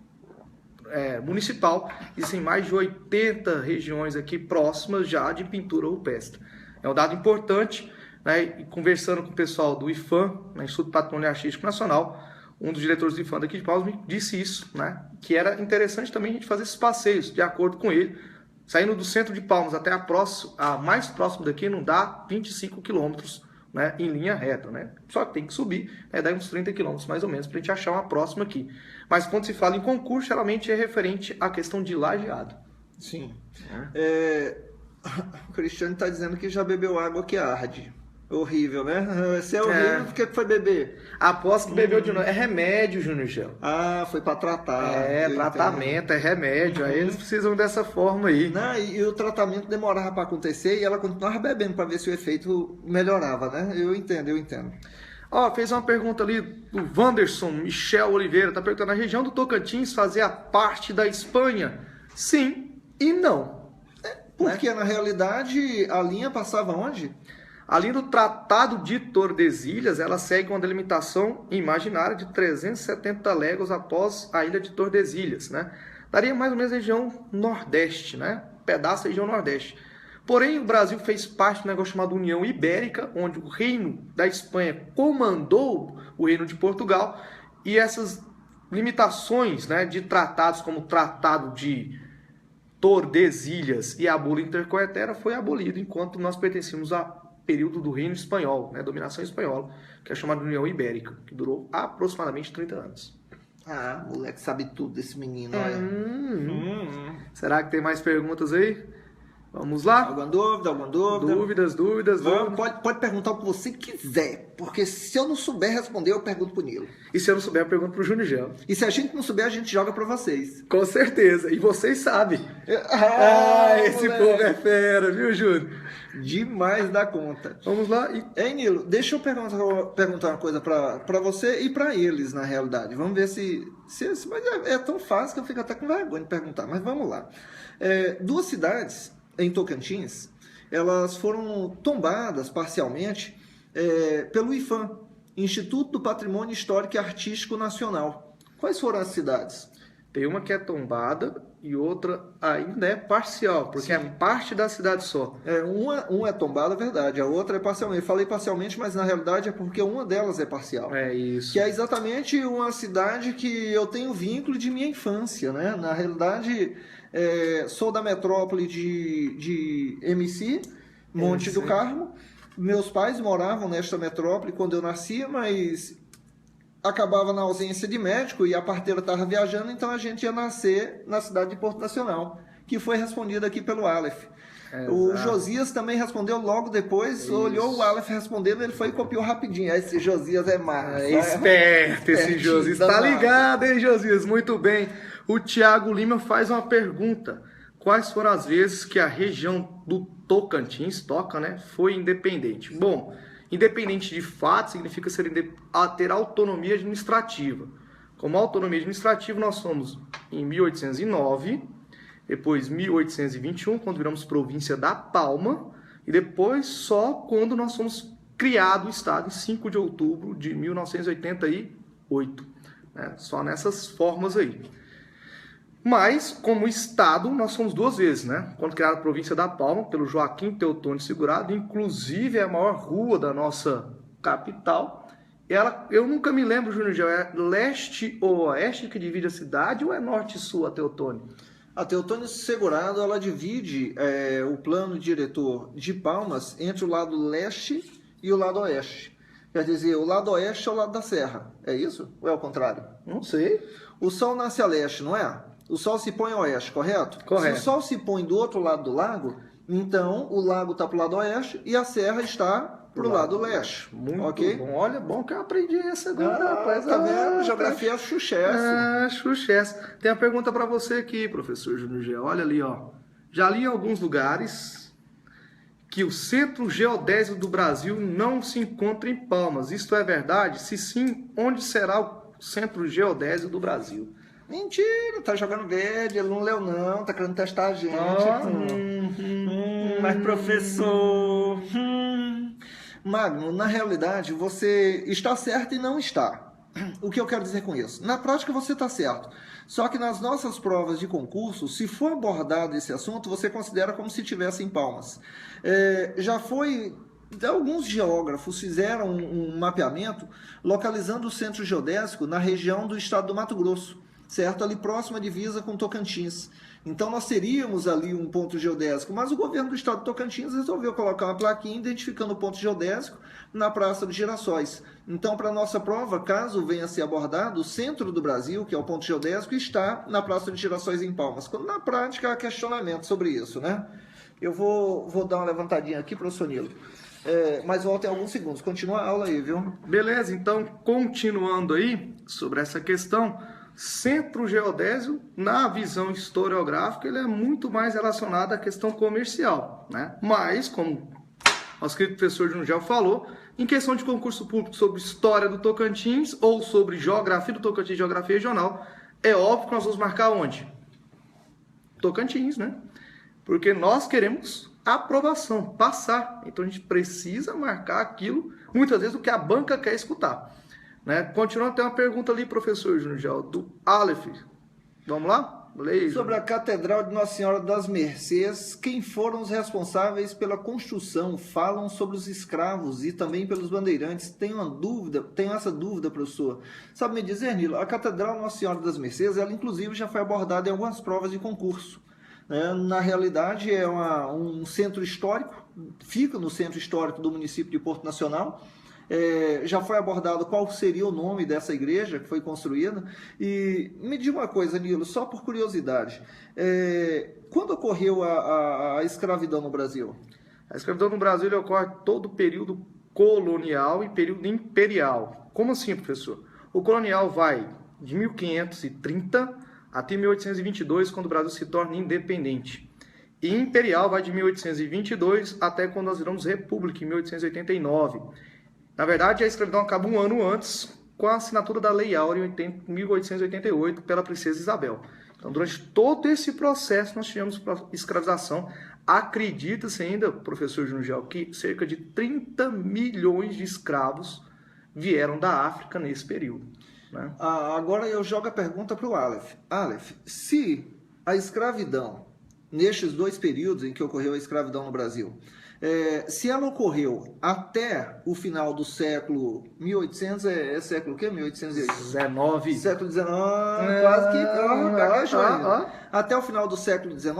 Municipal. Existem mais de 80 regiões aqui próximas já de pintura rupestre. É um dado importante, né? E conversando com o pessoal do IFAM, né, Instituto Patrimônio Artístico Nacional, um dos diretores do IFAM daqui de Palmas me disse isso, né? Que era interessante também a gente fazer esses passeios, de acordo com ele. Saindo do centro de Palmas até a mais próxima daqui não dá 25 quilômetros, né, em linha reta, né? Só que tem que subir, né, dá uns 30 quilômetros mais ou menos para a gente achar uma próxima aqui. Mas quando se fala em concurso, geralmente é referente à questão de Lajeado. Sim. O Cristiano está dizendo que já bebeu água que arde. Horrível, né? Se é horrível, por que foi beber? Aposto que bebeu de novo. É remédio, Júnior Gel. Foi para tratar. Tratamento, é remédio. Aí eles precisam dessa forma aí. Não, e o tratamento demorava para acontecer e ela continuava bebendo para ver se o efeito melhorava, né? Eu entendo. Fez uma pergunta ali do Wanderson Michel Oliveira. Tá perguntando, a região do Tocantins fazia parte da Espanha? Sim e não. Porque, na realidade, a linha passava onde? A linha do Tratado de Tordesilhas, ela segue uma delimitação imaginária de 370 léguas após a ilha de Tordesilhas, né? Daria mais ou menos a região nordeste, né? Pedaço da região nordeste. Porém, o Brasil fez parte do negócio chamado União Ibérica, onde o Reino da Espanha comandou o Reino de Portugal, e essas limitações, né, de tratados como o Tratado de Tordesilhas e a Bula Intercoetera foi abolido enquanto nós pertencíamos ao período do Reino Espanhol, né, dominação espanhola, que é chamada de União Ibérica, que durou aproximadamente 30 anos. Moleque sabe tudo desse menino, olha. Será que tem mais perguntas aí? Vamos lá? Alguma dúvida? Dúvidas. Pode perguntar o que você quiser, porque se eu não souber responder, eu pergunto pro Nilo. E se eu não souber, eu pergunto pro Júnior Gel. E se a gente não souber, a gente joga pra vocês. Com certeza, e vocês sabem. Esse povo é fera, viu, Júnior? Demais da conta. Vamos lá. Nilo, deixa eu perguntar uma coisa pra você e pra eles, na realidade. Vamos ver se mas é tão fácil que eu fico até com vergonha de perguntar, mas vamos lá. 2 cidades em Tocantins, elas foram tombadas parcialmente pelo IFAM, Instituto do Patrimônio Histórico e Artístico Nacional. Quais foram as cidades? Tem uma que é tombada e outra ainda é parcial, porque é parte da cidade só. Uma é tombada, é verdade, a outra é parcialmente. Eu falei parcialmente, mas na realidade é porque uma delas é parcial. É isso. Que é exatamente uma cidade que eu tenho vínculo de minha infância, né? Na realidade, sou da metrópole de MC, Monte do Carmo. Meus pais moravam nesta metrópole quando eu nasci, mas acabava na ausência de médico e a parteira estava viajando, então a gente ia nascer na cidade de Porto Nacional, que foi respondida aqui pelo Aleph. O Josias também respondeu logo depois, olhou o Aleph respondendo, ele foi e copiou rapidinho. Esse Josias é massa. É esperto esse Josias. Tá ligado, hein, Josias? Muito bem. O Thiago Lima faz uma pergunta. Quais foram as vezes que a região do Tocantins, né, foi independente? Bom, independente de fato significa ter autonomia administrativa. Como autonomia administrativa, nós somos em 1809, depois 1821, quando viramos província da Palma, e depois só quando nós fomos criado o Estado, em 5 de outubro de 1988. Né? Só nessas formas aí. Mas, como Estado, nós somos 2 vezes, né? Quando criaram a província da Palma, pelo Joaquim Teotônio Segurado, inclusive é a maior rua da nossa capital. Eu nunca me lembro, Júnior Gel, é leste ou oeste que divide a cidade ou é norte e sul a Teotônio? A Teotônio Segurado, ela divide o plano diretor de Palmas entre o lado leste e o lado oeste. Quer dizer, o lado oeste é o lado da serra. É isso? Ou é o contrário? Não sei. O sol nasce a leste, não é? O sol se põe a oeste, correto? Correto. Se o sol se põe do outro lado do lago, então o lago está para o lado oeste e a serra está para o lado leste. Muito bom. Olha, bom que eu aprendi essa agora, rapaz. Tá vendo? Geografia é sucesso. Sucesso. Tem uma pergunta para você aqui, professor Júnior Gel. Olha ali, ó. Já li em alguns lugares que o centro geodésico do Brasil não se encontra em Palmas. Isto é verdade? Se sim, onde será o centro geodésico do Brasil? Mentira, tá jogando verde, ele não leu não, tá querendo testar a gente. Mas professor... Magno, na realidade você está certo e não está. O que eu quero dizer com isso? Na prática você está certo, só que nas nossas provas de concurso, se for abordado esse assunto, você considera como se estivesse em Palmas. Alguns geógrafos fizeram um mapeamento localizando o centro geodésico na região do estado do Mato Grosso, certo? Ali próxima à divisa com Tocantins. Então nós teríamos ali um ponto geodésico, mas o governo do estado de Tocantins resolveu colocar uma plaquinha identificando o ponto geodésico na Praça dos Girassóis. Então, para a nossa prova, caso venha a ser abordado, o centro do Brasil, que é o ponto geodésico, está na Praça dos Girassóis em Palmas. Quando na prática há questionamento sobre isso, né? Eu vou dar uma levantadinha aqui, professor Nilo. Mas volta em alguns segundos. Continua a aula aí, viu? Beleza, então, continuando aí sobre essa questão, centro geodésio, na visão historiográfica, ele é muito mais relacionado à questão comercial, né? Mas, como o nosso querido professor Júnior Gel falou, em questão de concurso público sobre história do Tocantins ou sobre geografia do Tocantins, geografia regional, é óbvio que nós vamos marcar onde? Tocantins, né? Porque nós queremos aprovação, passar. Então a gente precisa marcar aquilo, muitas vezes, o que a banca quer escutar. Né? Continuando, tem uma pergunta ali, professor Júnior Gel, do Aleph. Vamos lá? Leia. Sobre a Catedral de Nossa Senhora das Mercês, quem foram os responsáveis pela construção? Falam sobre os escravos e também pelos bandeirantes. Tenho essa dúvida, professor. Sabe me dizer, Nilo? A Catedral Nossa Senhora das Mercês, ela inclusive já foi abordada em algumas provas de concurso. Na realidade, é um centro histórico, fica no centro histórico do município de Porto Nacional. Já foi abordado qual seria o nome dessa igreja que foi construída. E me diga uma coisa, Nilo, só por curiosidade. Quando ocorreu a escravidão no Brasil? A escravidão no Brasil ocorre todo o período colonial e período imperial. Como assim, professor? O colonial vai de 1530 até 1822, quando o Brasil se torna independente. E imperial vai de 1822 até quando nós viramos república, em 1889. Na verdade, a escravidão acaba um ano antes, com a assinatura da Lei Áurea em 1888 pela princesa Isabel. Então, durante todo esse processo, nós tivemos escravização. Acredita-se ainda, professor Júnior Gel, que cerca de 30 milhões de escravos vieram da África nesse período. né? Agora eu jogo a pergunta para o Aleph. Aleph, se a escravidão, nestes 2 períodos em que ocorreu a escravidão no Brasil, se ela ocorreu até o final do século 1800, século o quê? 1819. Século XIX, quase que gaguejou ainda. Até o final do século XIX,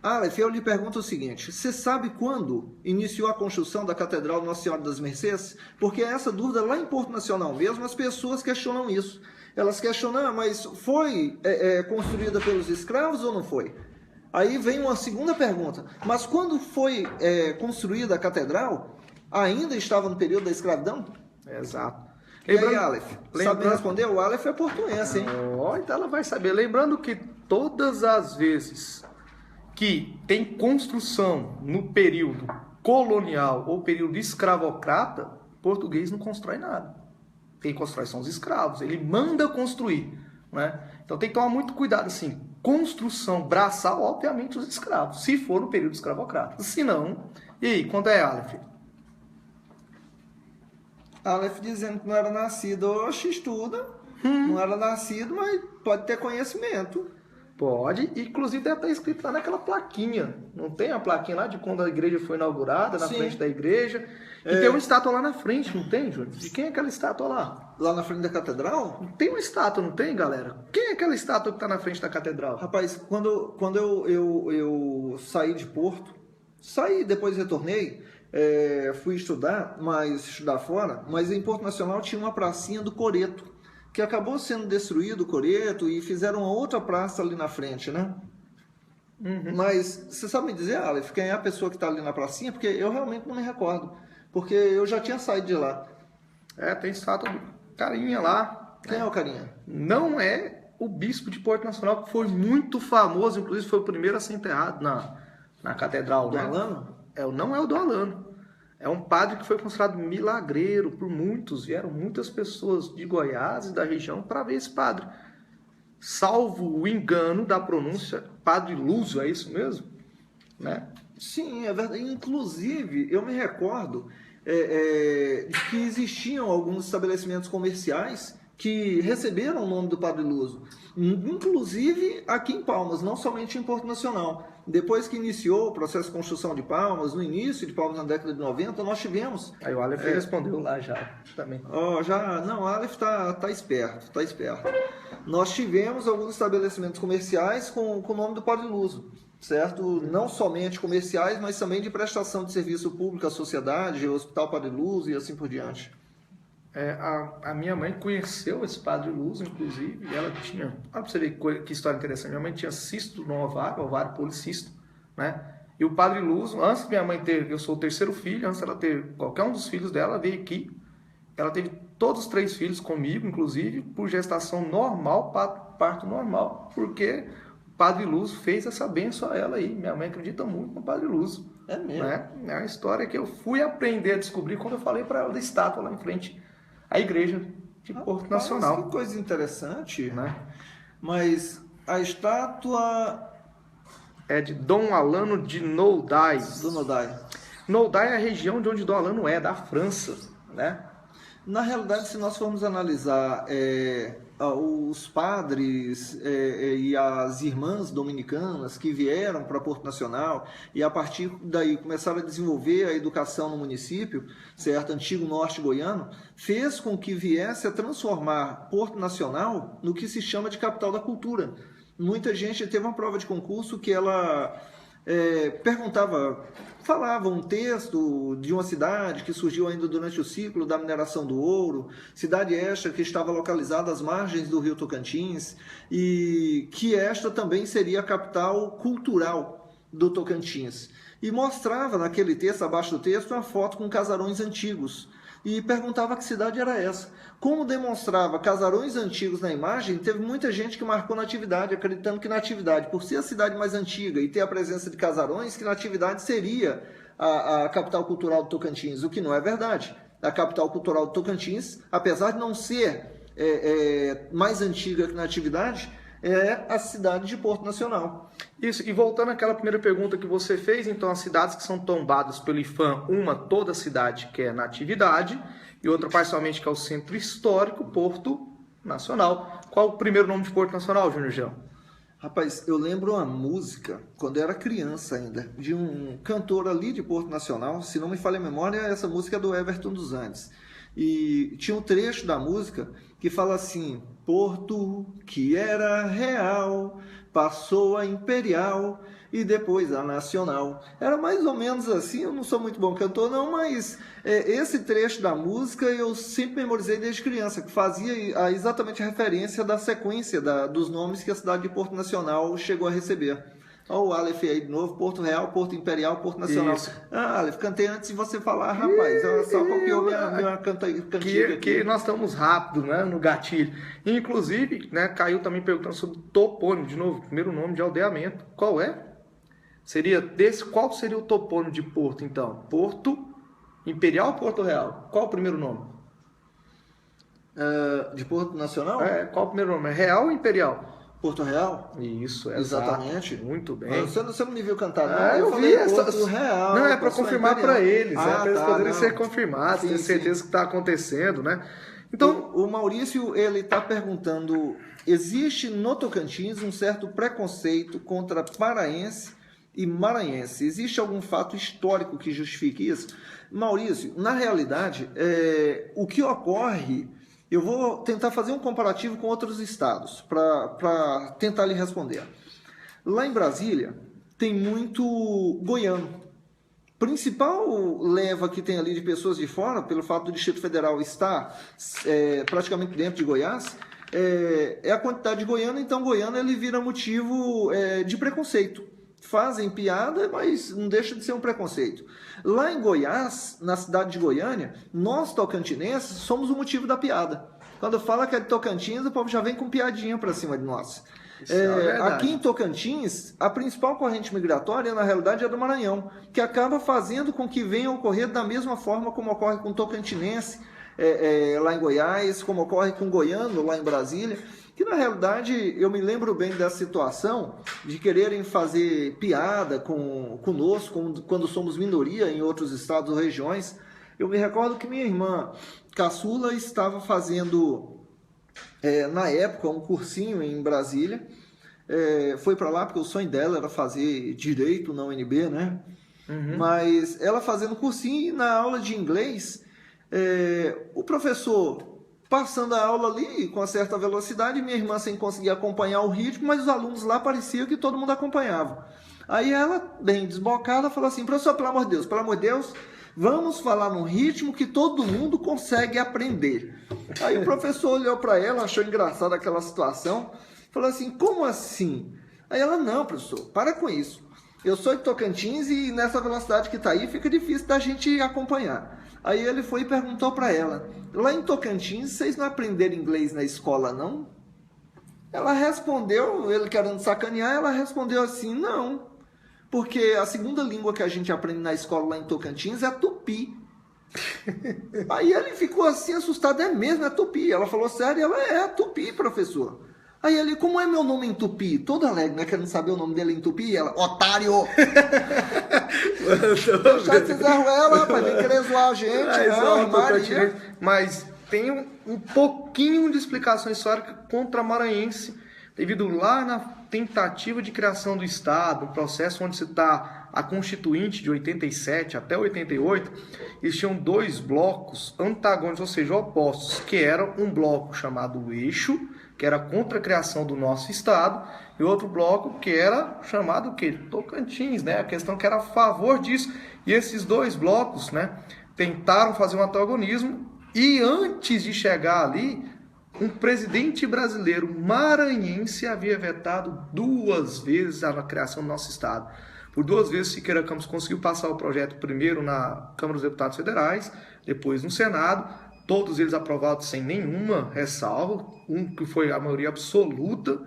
Aleph, eu lhe pergunto o seguinte, você sabe quando iniciou a construção da Catedral Nossa Senhora das Mercês? Porque essa dúvida lá em Porto Nacional mesmo, as pessoas questionam isso. Elas questionam, mas foi construída pelos escravos ou não foi? Aí vem uma segunda pergunta. Mas quando foi construída a catedral, ainda estava no período da escravidão? Exato. E aí, Aleph, sabe me responder? O Aleph é portuense, hein? Então ela vai saber. Lembrando que todas as vezes que tem construção no período colonial ou período escravocrata, português não constrói nada. Quem constrói são os escravos. Ele manda construir, né? Então tem que tomar muito cuidado, assim. Construção braçal, obviamente, os escravos, se for no período escravocrata. Se não, e aí, quando é Aleph? Aleph dizendo que não era nascido, oxe, estuda. Não era nascido, mas pode ter conhecimento. Pode, inclusive deve estar escrito lá naquela plaquinha. Não tem a plaquinha lá de quando a igreja foi inaugurada, na frente da igreja? E tem uma estátua lá na frente, não tem, Júnior? De quem é aquela estátua lá? Lá na frente da catedral? Tem uma estátua, não tem, galera? Quem é aquela estátua que está na frente da catedral? Rapaz, quando eu saí de Porto, depois retornei, fui estudar, estudar fora, mas em Porto Nacional tinha uma pracinha do Coreto, que acabou sendo destruído o Coreto e fizeram uma outra praça ali na frente, né? Uhum. Mas você sabe me dizer, Aleph, quem é a pessoa que está ali na pracinha? Porque eu realmente não me recordo, porque eu já tinha saído de lá. Tem estátua do carinha lá. Quem é o carinha? Não é o bispo de Porto Nacional, que foi muito famoso, inclusive foi o primeiro a ser enterrado na catedral. Do Alano? Não é o do Alano. É um padre que foi considerado milagreiro por muitos. Vieram muitas pessoas de Goiás e da região para ver esse padre. Salvo o engano da pronúncia, Padre Lúcio, é isso mesmo? Né? Sim, é verdade. Inclusive, eu me recordo de que existiam alguns estabelecimentos comerciais que receberam o nome do Padre Luso, inclusive aqui em Palmas, não somente em Porto Nacional. Depois que iniciou o processo de construção de Palmas, no início de Palmas na década de 90, nós tivemos... Aí o Aleph respondeu lá já, também. Não, o Aleph tá esperto, Nós tivemos alguns estabelecimentos comerciais com o nome do Padre Luso, certo? Não somente comerciais, mas também de prestação de serviço público à sociedade, o Hospital Padre Luso e assim por diante. A minha mãe conheceu esse Padre Luso, inclusive, e ela tinha... Olha pra você ver que história interessante. Minha mãe tinha cisto no ovário policisto, né? E o Padre Luso, antes de minha mãe ter... Eu sou o terceiro filho, antes dela ter qualquer um dos filhos dela, veio aqui. Ela teve todos os 3 filhos comigo, inclusive, por gestação normal, parto normal, porque o Padre Luso fez essa bênção a ela aí. Minha mãe acredita muito no Padre Luso. É mesmo? Né? É uma história que eu fui aprender a descobrir quando eu falei para ela da estátua lá em frente à igreja de Porto Nacional. Que coisa interessante, né? Mas a estátua é de Dom Alano de Noldai. Do Noldai. Noldai é a região de onde Dom Alano é, da França, né? Na realidade, se nós formos analisar os padres e as irmãs dominicanas que vieram para Porto Nacional e a partir daí começaram a desenvolver a educação no município, certo? Antigo norte goiano, fez com que viesse a transformar Porto Nacional no que se chama de capital da cultura. Muita gente teve uma prova de concurso que ela falava um texto de uma cidade que surgiu ainda durante o ciclo da mineração do ouro, cidade esta que estava localizada às margens do rio Tocantins, e que esta também seria a capital cultural do Tocantins. E mostrava naquele texto, abaixo do texto, uma foto com casarões antigos, e perguntava que cidade era essa. Como demonstrava casarões antigos na imagem, teve muita gente que marcou Natividade, acreditando que Natividade, por ser a cidade mais antiga e ter a presença de casarões, que Natividade seria a capital cultural do Tocantins, o que não é verdade. A capital cultural do Tocantins, apesar de não ser mais antiga que Natividade, é a cidade de Porto Nacional. Isso, e voltando àquela primeira pergunta que você fez, então as cidades que são tombadas pelo IPHAN, toda a cidade que é Natividade, e outra parcialmente que é o centro histórico, Porto nacional. Qual o primeiro nome de porto nacional, Júnior Gel? Rapaz, eu lembro uma música, quando eu era criança ainda, de um cantor ali de Porto Nacional, se não me falha a memória, essa música é do Everton dos Andes. E tinha um trecho da música que fala assim: Porto, que era real, passou a imperial e depois a nacional. Era mais ou menos assim, eu não sou muito bom cantor não, mas esse trecho da música eu sempre memorizei desde criança, que fazia exatamente a referência da sequência dos nomes que a cidade de Porto Nacional chegou a receber. Olha o Aleph aí de novo: Porto Real, Porto Imperial, Porto Nacional. Isso. Ah, Aleph, cantei antes de você falar, rapaz. Ela só copiou minha cantiga aqui. Que nós estamos rápido, né, no gatilho. Inclusive, né, caiu também perguntando sobre topônimo, de novo, primeiro nome de aldeamento. Qual é? Qual seria o topônimo de Porto, então? Porto Imperial ou Porto Real? Qual o primeiro nome? De Porto Nacional? Qual o primeiro nome? É Real ou Imperial? Porto Real? Isso, exatamente. Exato. Muito bem. Você não me viu cantar, não? Eu falei vi Porto Real. Não, é para confirmar para eles, para eles poderem não. ser confirmados, ter certeza que está acontecendo, né? Então, o Maurício, ele está perguntando: existe no Tocantins um certo preconceito contra paraense e maranhense? Existe algum fato histórico que justifique isso? Maurício, na realidade, o que ocorre... Eu vou tentar fazer um comparativo com outros estados para tentar lhe responder. Lá em Brasília tem muito goiano. Principal leva que tem ali de pessoas de fora, pelo fato do Distrito Federal estar praticamente dentro de Goiás, é a quantidade de goiano. Então goiano ele vira motivo de preconceito. Fazem piada, mas não deixa de ser um preconceito. Lá em Goiás, na cidade de Goiânia, nós tocantinenses somos o motivo da piada. Quando fala que é de Tocantins, o povo já vem com piadinha para cima de nós. Aqui em Tocantins, a principal corrente migratória, na realidade, é do Maranhão, que acaba fazendo com que venha a ocorrer da mesma forma como ocorre com o tocantinense lá em Goiás, como ocorre com o goiano lá em Brasília. Que na realidade eu me lembro bem dessa situação de quererem fazer piada conosco quando somos minoria em outros estados ou regiões. Eu me recordo que minha irmã caçula estava fazendo, na época, um cursinho em Brasília. Foi para lá porque o sonho dela era fazer direito na UNB, né? Uhum. Mas ela fazendo cursinho, e na aula de inglês, o professor passando a aula ali com uma certa velocidade, minha irmã sem conseguir acompanhar o ritmo, mas os alunos lá parecia que todo mundo acompanhava. Aí ela, bem desbocada, falou assim: professor, pelo amor de Deus, vamos falar num ritmo que todo mundo consegue aprender. Aí o professor olhou para ela, achou engraçada aquela situação, falou assim: como assim? Aí ela: não, professor, para com isso. Eu sou de Tocantins e nessa velocidade que está aí fica difícil da gente acompanhar. Aí ele foi e perguntou para ela: lá em Tocantins, vocês não aprenderam inglês na escola, não? Ela respondeu, ele querendo sacanear, ela respondeu assim: não, porque a segunda língua que a gente aprende na escola lá em Tocantins é tupi. Aí ele ficou assim assustado: é mesmo, é tupi? Ela falou sério, ela: é tupi, professor. Aí ele: como é meu nome em tupi? Todo alegre, né? Querendo saber o nome dele em tupi. E ela: otário! Já fizeram ela, rapaz, vem querer zoar a gente. Mas tem um pouquinho de explicação histórica contra maranhense, devido lá na tentativa de criação do Estado, um processo onde se está a Constituinte de 87 até 88, existiam dois blocos antagônicos, ou seja, opostos, que eram um bloco chamado Eixo, que era contra a criação do nosso Estado, e outro bloco que era chamado o quê? Tocantins, né? A questão que era a favor disso. E esses dois blocos, né, tentaram fazer um antagonismo, e antes de chegar ali, um presidente brasileiro maranhense havia vetado 2 vezes a criação do nosso Estado. Por 2 vezes, Siqueira Campos conseguiu passar o projeto primeiro na Câmara dos Deputados Federais, depois no Senado, todos eles aprovados sem nenhuma ressalva, um que foi a maioria absoluta,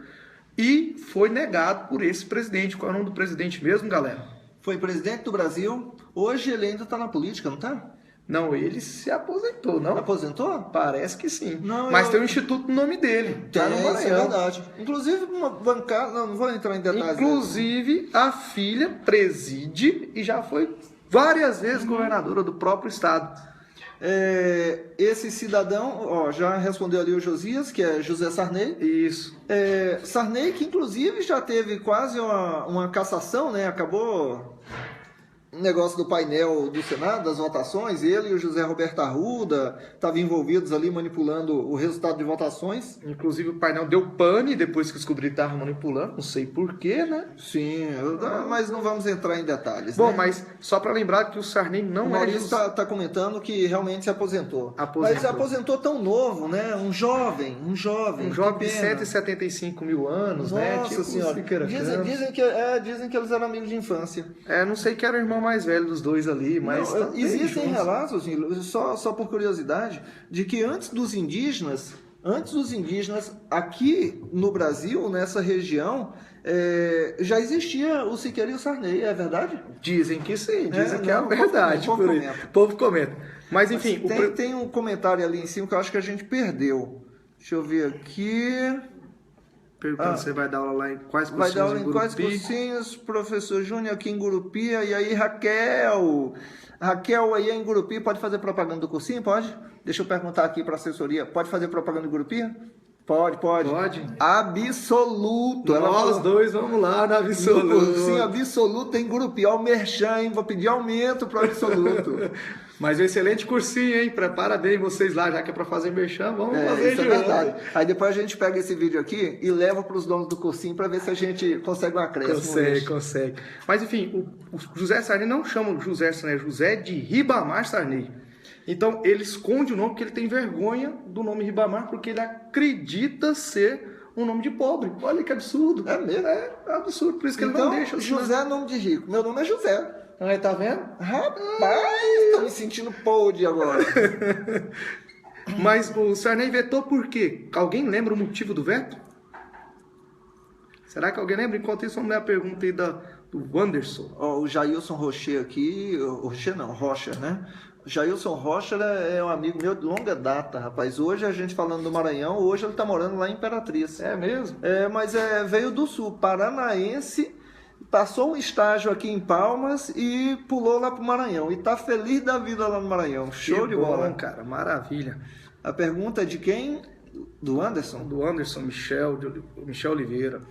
e foi negado por esse presidente. Qual é o nome do presidente mesmo, galera? Foi presidente do Brasil, hoje ele ainda está na política, não está? Não, ele se aposentou, não? Aposentou? Parece que sim. Mas tem um instituto no nome dele. Tem, isso é verdade. Inclusive, uma bancada... Não vou entrar em detalhes. Inclusive, a filha preside e já foi várias vezes governadora do próprio estado. Esse cidadão, ó, já respondeu ali o Josias, que é José Sarney. Isso. Sarney, que inclusive já teve quase uma cassação, né? Acabou negócio do painel do Senado, das votações, ele e o José Roberto Arruda estavam envolvidos ali manipulando o resultado de votações. Inclusive o painel deu pane depois que descobri que estava manipulando, não sei porquê, né? Sim, mas não vamos entrar em detalhes. Bom, né? Mas só para lembrar que o Sarney não o Maurício está comentando que realmente se aposentou. Mas se aposentou tão novo, né? Um jovem. Um jovem de 175 mil anos, né? Nossa senhora. Dizem que eles eram amigos de infância. Não sei que era o irmão mais velho dos dois ali, mas... Não, existem relatos, só por curiosidade, de que antes dos indígenas, aqui no Brasil, nessa região, já existia o Siqueira e o Sarney, é verdade? Dizem que sim, dizem que é a verdade. O povo comenta. Mas enfim... Tem um comentário ali em cima que eu acho que a gente perdeu. Deixa eu ver aqui... Perguntando se você vai dar aula lá em quais cursinhos? Vai dar aula em quais cursinhos, professor Júnior aqui em Gurupi, e aí Raquel aí em Gurupi, pode fazer propaganda do cursinho? Pode? Deixa eu perguntar aqui para a assessoria, pode fazer propaganda do Gurupi? Pode. Absoluto. Nós dois vamos lá no Absoluto. Cursinho Absoluto em Gurupi, ó o merchan, hein? Vou pedir aumento para o Absoluto. Mas um excelente cursinho, hein? Parabéns vocês lá, já que é para fazer merchan, vamos fazer isso de verdade. Aí depois a gente pega esse vídeo aqui e leva para os donos do cursinho para ver se a gente consegue uma acréscimo. Consegue. Mas enfim, o José Sarney não chama José Sarney, José de Ribamar Sarney. Então ele esconde o nome porque ele tem vergonha do nome Ribamar, porque ele acredita ser um nome de pobre. Olha que absurdo. É mesmo? É absurdo, por isso que ele não deixa. José é nome de rico. Meu nome é José. Aí, tá vendo? Rapaz, tô me sentindo podre agora. Mas o Sarney vetou por quê? Alguém lembra o motivo do veto? Será que alguém lembra? Enquanto isso, vamos ler a pergunta aí do Wanderson. O Jailson Rocher aqui, Rocha, né? O Jailson Rocha é um amigo meu de longa data, rapaz. Hoje a gente falando do Maranhão, hoje ele tá morando lá em Imperatriz. É mesmo? Mas veio do sul, paranaense, passou um estágio aqui em Palmas e pulou lá pro Maranhão. E tá feliz da vida lá no Maranhão. Show de bola. Cara, maravilha. A pergunta é de quem? Do Anderson? Do Anderson Michel Oliveira.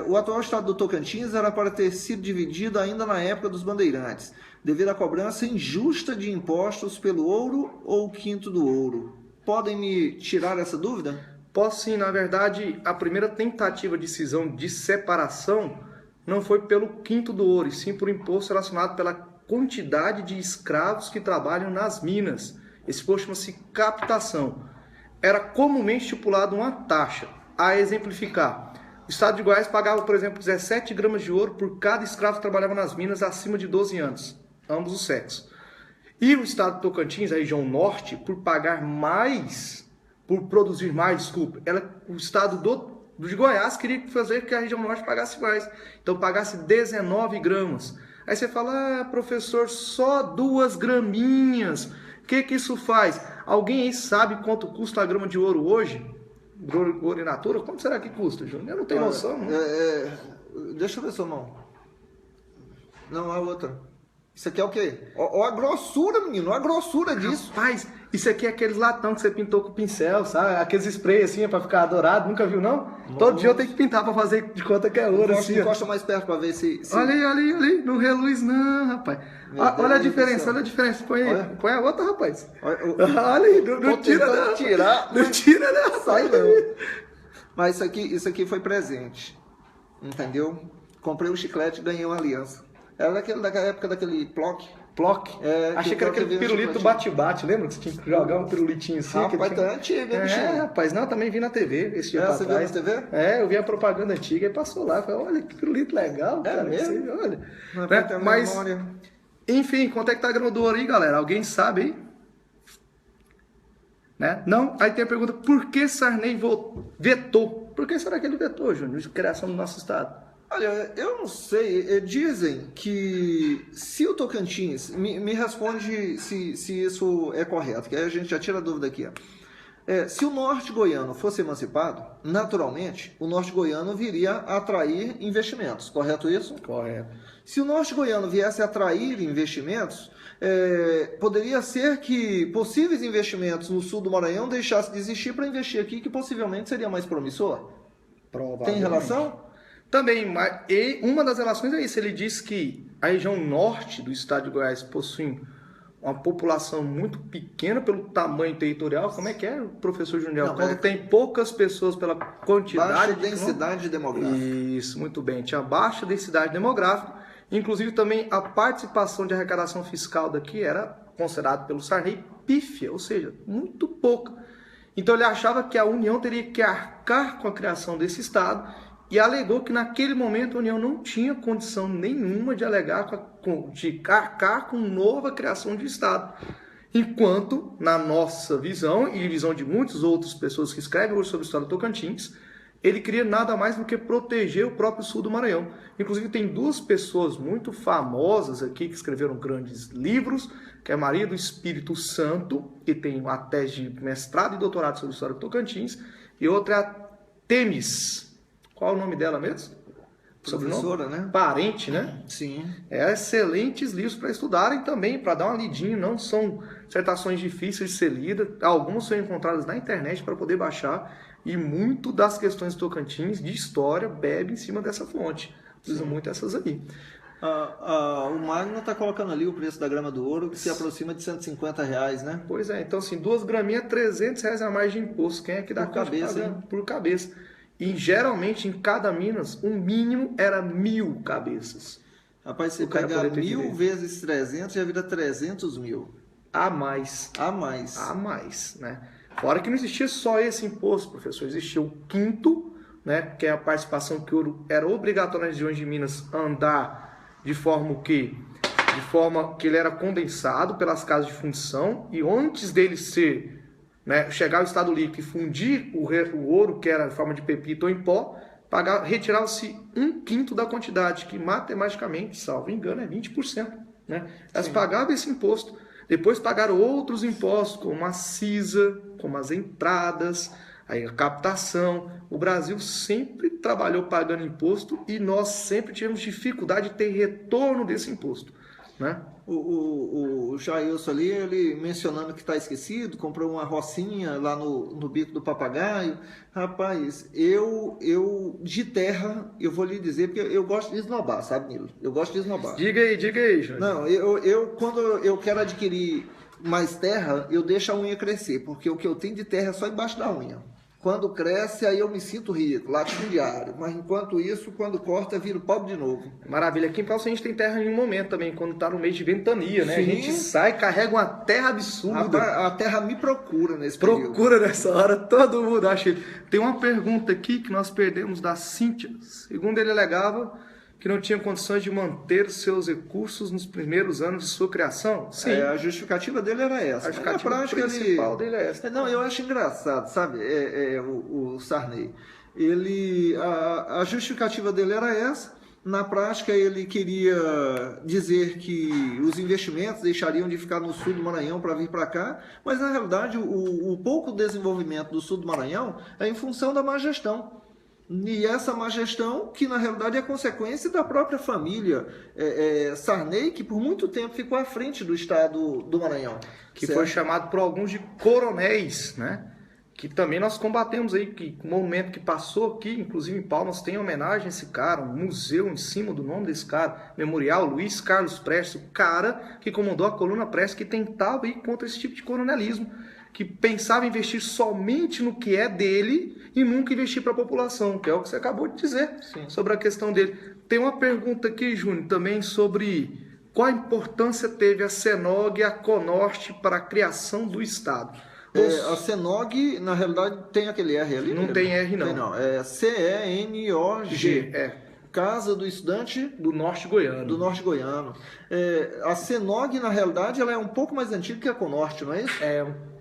O atual estado do Tocantins era para ter sido dividido ainda na época dos bandeirantes, devido à cobrança injusta de impostos pelo ouro ou o quinto do ouro. Podem me tirar essa dúvida? Posso sim. Na verdade, a primeira tentativa de cisão de separação não foi pelo quinto do ouro, e sim por imposto relacionado pela quantidade de escravos que trabalham nas minas. Esse imposto chama-se captação. Era comumente estipulado uma taxa. A exemplificar, o estado de Goiás pagava, por exemplo, 17 gramas de ouro por cada escravo que trabalhava nas minas acima de 12 anos, ambos os sexos. E o estado de Tocantins, a região norte, por produzir mais, o estado de Goiás queria fazer que a região norte pagasse mais. Então pagasse 19 gramas. Aí você fala, professor, só 2 graminhas. O que isso faz? Alguém aí sabe quanto custa a grama de ouro hoje? Ouro in natura? Quanto será que custa, Júnior? Eu não tenho noção. Não. Deixa eu ver sua mão. Não, a outra. Isso aqui é o quê? Olha a grossura, menino. Olha a grossura disso. Rapaz, isso aqui é aqueles latão que você pintou com o pincel, sabe? Aqueles spray assim, pra ficar dourado. Nunca viu, não? Nossa. Todo dia eu tenho que pintar pra fazer de conta que é ouro. Encosta mais perto pra ver se... Olha aí. Não reluz não, rapaz. Olha a diferença. Põe a outra, rapaz. Olha aí, não tira não. Não tira não. Sai não. Mas isso aqui foi presente. Entendeu? Comprei um chiclete e ganhei uma aliança. Era daquela época daquele Plock. Achei que era aquele pirulito do bate-bate, lembra? Que você tinha que jogar um pirulitinho assim. Rapaz, tá antigo, hein, bichinho? Rapaz, não, também vi na TV esse dia pra você trás. viu na TV? Eu vi a propaganda antiga e passou lá. Falei, olha que pirulito legal, cara. Mesmo? Olha. Mas, enfim, quanto é que tá a grama do ouro aí, galera? Alguém sabe aí? Né? Não? Aí tem a pergunta, por que Sarney vetou? Por que será que ele vetou, Júnior, de criação do nosso estado? Olha, eu não sei. Dizem que se o Tocantins... Me responde se isso é correto, que aí a gente já tira a dúvida aqui. Se o norte goiano fosse emancipado, naturalmente, o norte goiano viria a atrair investimentos, correto isso? Correto. Se o norte goiano viesse a atrair investimentos, poderia ser que possíveis investimentos no sul do Maranhão deixassem de existir para investir aqui, que possivelmente seria mais promissor. Tem relação? Também, e uma das relações é isso. Ele diz que a região norte do estado de Goiás possui uma população muito pequena pelo tamanho territorial. Como é que é, professor Juniel? Quando tem poucas pessoas pela quantidade... Baixa densidade demográfica. Isso, muito bem. Tinha baixa densidade demográfica. Inclusive também a participação de arrecadação fiscal daqui era considerada pelo Sarney pífia, ou seja, muito pouca. Então ele achava que a União teria que arcar com a criação desse estado e alegou que naquele momento a União não tinha condição nenhuma de arcar com nova criação de estado. Enquanto, na nossa visão e visão de muitas outras pessoas que escrevem hoje sobre o estado do Tocantins, ele queria nada mais do que proteger o próprio sul do Maranhão. Inclusive tem duas pessoas muito famosas aqui que escreveram grandes livros, que é Maria do Espírito Santo, que tem uma tese de mestrado e doutorado sobre a história do Tocantins, e outra é a Temis. Qual é o nome dela mesmo? Professora, né? Parente, né? Sim. Excelentes livros para estudarem também, para dar uma lidinha. Não são dissertações difíceis de ser lidas. Algumas são encontradas na internet para poder baixar. E muito das questões do Tocantins, de história, bebe em cima dessa fonte. Usa muito essas aí. O Magno está colocando ali o preço da grama do ouro, que se aproxima de R$150, né? Pois é, então assim, 2 graminhas, R$300 a mais de imposto. Quem é que dá por cabeça, hein? Por cabeça. E geralmente em cada Minas, o mínimo era 1.000 cabeças. Rapaz, você pegar 1.000 vezes 300 já vira 300 mil. A mais. A mais. A mais, né? Fora que não existia só esse imposto, professor. Existia o quinto, né? Que é a participação que o ouro era obrigatório nas regiões de Minas andar de forma que ele era condensado pelas casas de fundição. E antes dele ser... chegar ao estado líquido e fundir o ouro, que era em forma de pepita ou em pó, retirava-se 1/5 da quantidade, que matematicamente, salvo engano, é 20%. Né? Elas pagavam esse imposto. Depois pagaram outros impostos, como a CISA, como as entradas, aí a captação. O Brasil sempre trabalhou pagando imposto e nós sempre tivemos dificuldade de ter retorno desse imposto. Né? O Jailson ali, ele mencionando que está esquecido, comprou uma rocinha lá no Bico do Papagaio. Rapaz, eu de terra, eu vou lhe dizer, porque eu gosto de esnobar, sabe, Nilo? Eu gosto de esnobar. Diga aí, Jorge. Não, quando eu quero adquirir mais terra, eu deixo a unha crescer, porque o que eu tenho de terra é só embaixo da unha. Quando cresce, aí eu me sinto rico, latifundiário. Mas enquanto isso, quando corta, viro pobre de novo. Maravilha. Aqui em Palmas a gente tem terra em um momento também, quando está no mês de ventania, né? Sim. A gente sai, carrega uma terra absurda. A terra me procura nesse período. Procura nessa hora, todo mundo acha. Tem uma pergunta aqui que nós perdemos da Cíntia. Segundo ele alegava que não tinha condições de manter seus recursos nos primeiros anos de sua criação? Sim. A justificativa dele era essa. A justificativa principal dele é essa. Não, eu acho engraçado, sabe, o Sarney. A justificativa dele era essa. Na prática, ele queria dizer que os investimentos deixariam de ficar no sul do Maranhão para vir para cá, mas, na realidade, o pouco desenvolvimento do sul do Maranhão é em função da má gestão. E essa má gestão, que na realidade é consequência da própria família Sarney, que por muito tempo ficou à frente do estado do Maranhão. Que certo? Foi chamado por alguns de coronéis, né? Que também nós combatemos aí, que o momento que passou aqui, inclusive em Palmas, tem homenagem a esse cara, um museu em cima do nome desse cara, Memorial Luiz Carlos Prestes, o cara que comandou a coluna Prestes, que tentava ir contra esse tipo de coronelismo, que pensava em investir somente no que é dele e nunca investir para a população, que é o que você acabou de dizer. Sim. Sobre a questão dele. Tem uma pergunta aqui, Júnior, também sobre qual a importância teve a CENOG e a CONORTE para a criação do Estado. A CENOG, na realidade, tem aquele R ali? Não tem R, não. Tem, não. É CENOG. Casa do Estudante do Norte Goiano. Do Norte Goiano. A CENOG, na realidade, ela é um pouco mais antiga que a CONORTE, não é isso?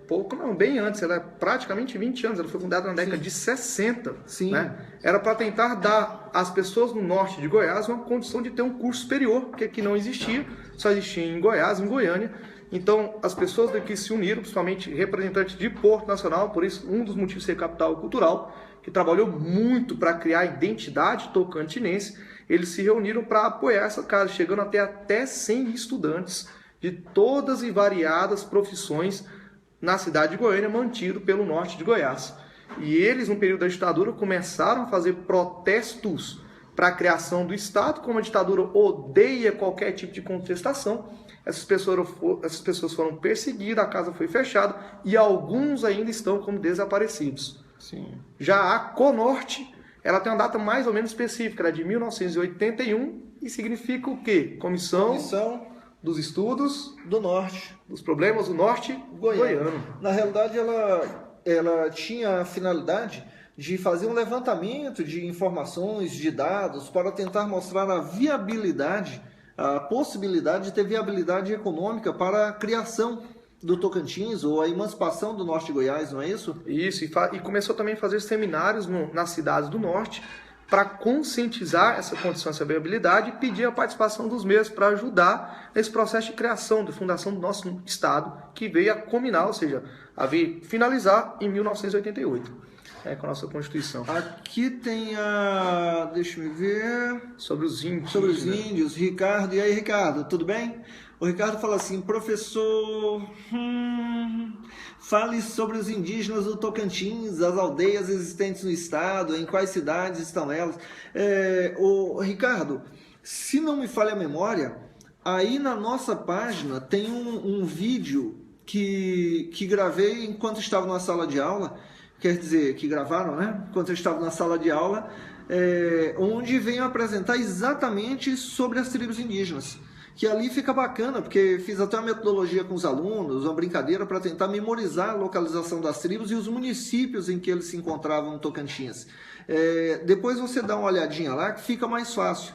Pouco não, bem antes, ela é praticamente 20 anos, ela foi fundada na década de 60. Sim. Né? Era para tentar dar as pessoas no norte de Goiás uma condição de ter um curso superior, que aqui não existia, só existia em Goiás, em Goiânia. Então, as pessoas daqui se uniram, principalmente representantes de Porto Nacional, por isso, um dos motivos de ser capital cultural, que trabalhou muito para criar a identidade tocantinense, eles se reuniram para apoiar essa casa, chegando até 100 estudantes de todas e variadas profissões na cidade de Goiânia, mantido pelo norte de Goiás. E eles, no período da ditadura, começaram a fazer protestos para a criação do Estado. Como a ditadura odeia qualquer tipo de contestação, essas pessoas foram perseguidas, a casa foi fechada e alguns ainda estão como desaparecidos. Sim. Já a Conorte, ela tem uma data mais ou menos específica, ela é de 1981 e significa o quê? Comissão dos Estudos do Norte, dos Problemas do Norte Goiano. Na realidade, ela tinha a finalidade de fazer um levantamento de informações, de dados, para tentar mostrar a viabilidade, a possibilidade de ter viabilidade econômica para a criação do Tocantins, ou a emancipação do Norte de Goiás, não é isso? Isso, e começou também a fazer seminários nas cidades do Norte, para conscientizar essa condição, essa viabilidade, e pedir a participação dos mesmos para ajudar nesse processo de criação, de fundação do nosso Estado, que veio a culminar, ou seja, a finalizar em 1988, com a nossa Constituição. Aqui tem deixa eu ver... Sobre os índios. Sobre os índios, Ricardo. E aí, Ricardo, tudo bem? O Ricardo fala assim, professor, fale sobre os indígenas do Tocantins, as aldeias existentes no estado, em quais cidades estão elas. Ricardo, se não me falha a memória, aí na nossa página tem um vídeo que gravei enquanto estava na sala de aula, quer dizer, que gravaram, né? Enquanto eu estava na sala de aula, onde venho apresentar exatamente sobre as tribos indígenas. Que ali fica bacana, porque fiz até uma metodologia com os alunos, uma brincadeira para tentar memorizar a localização das tribos e os municípios em que eles se encontravam no Tocantins. Depois você dá uma olhadinha lá que fica mais fácil.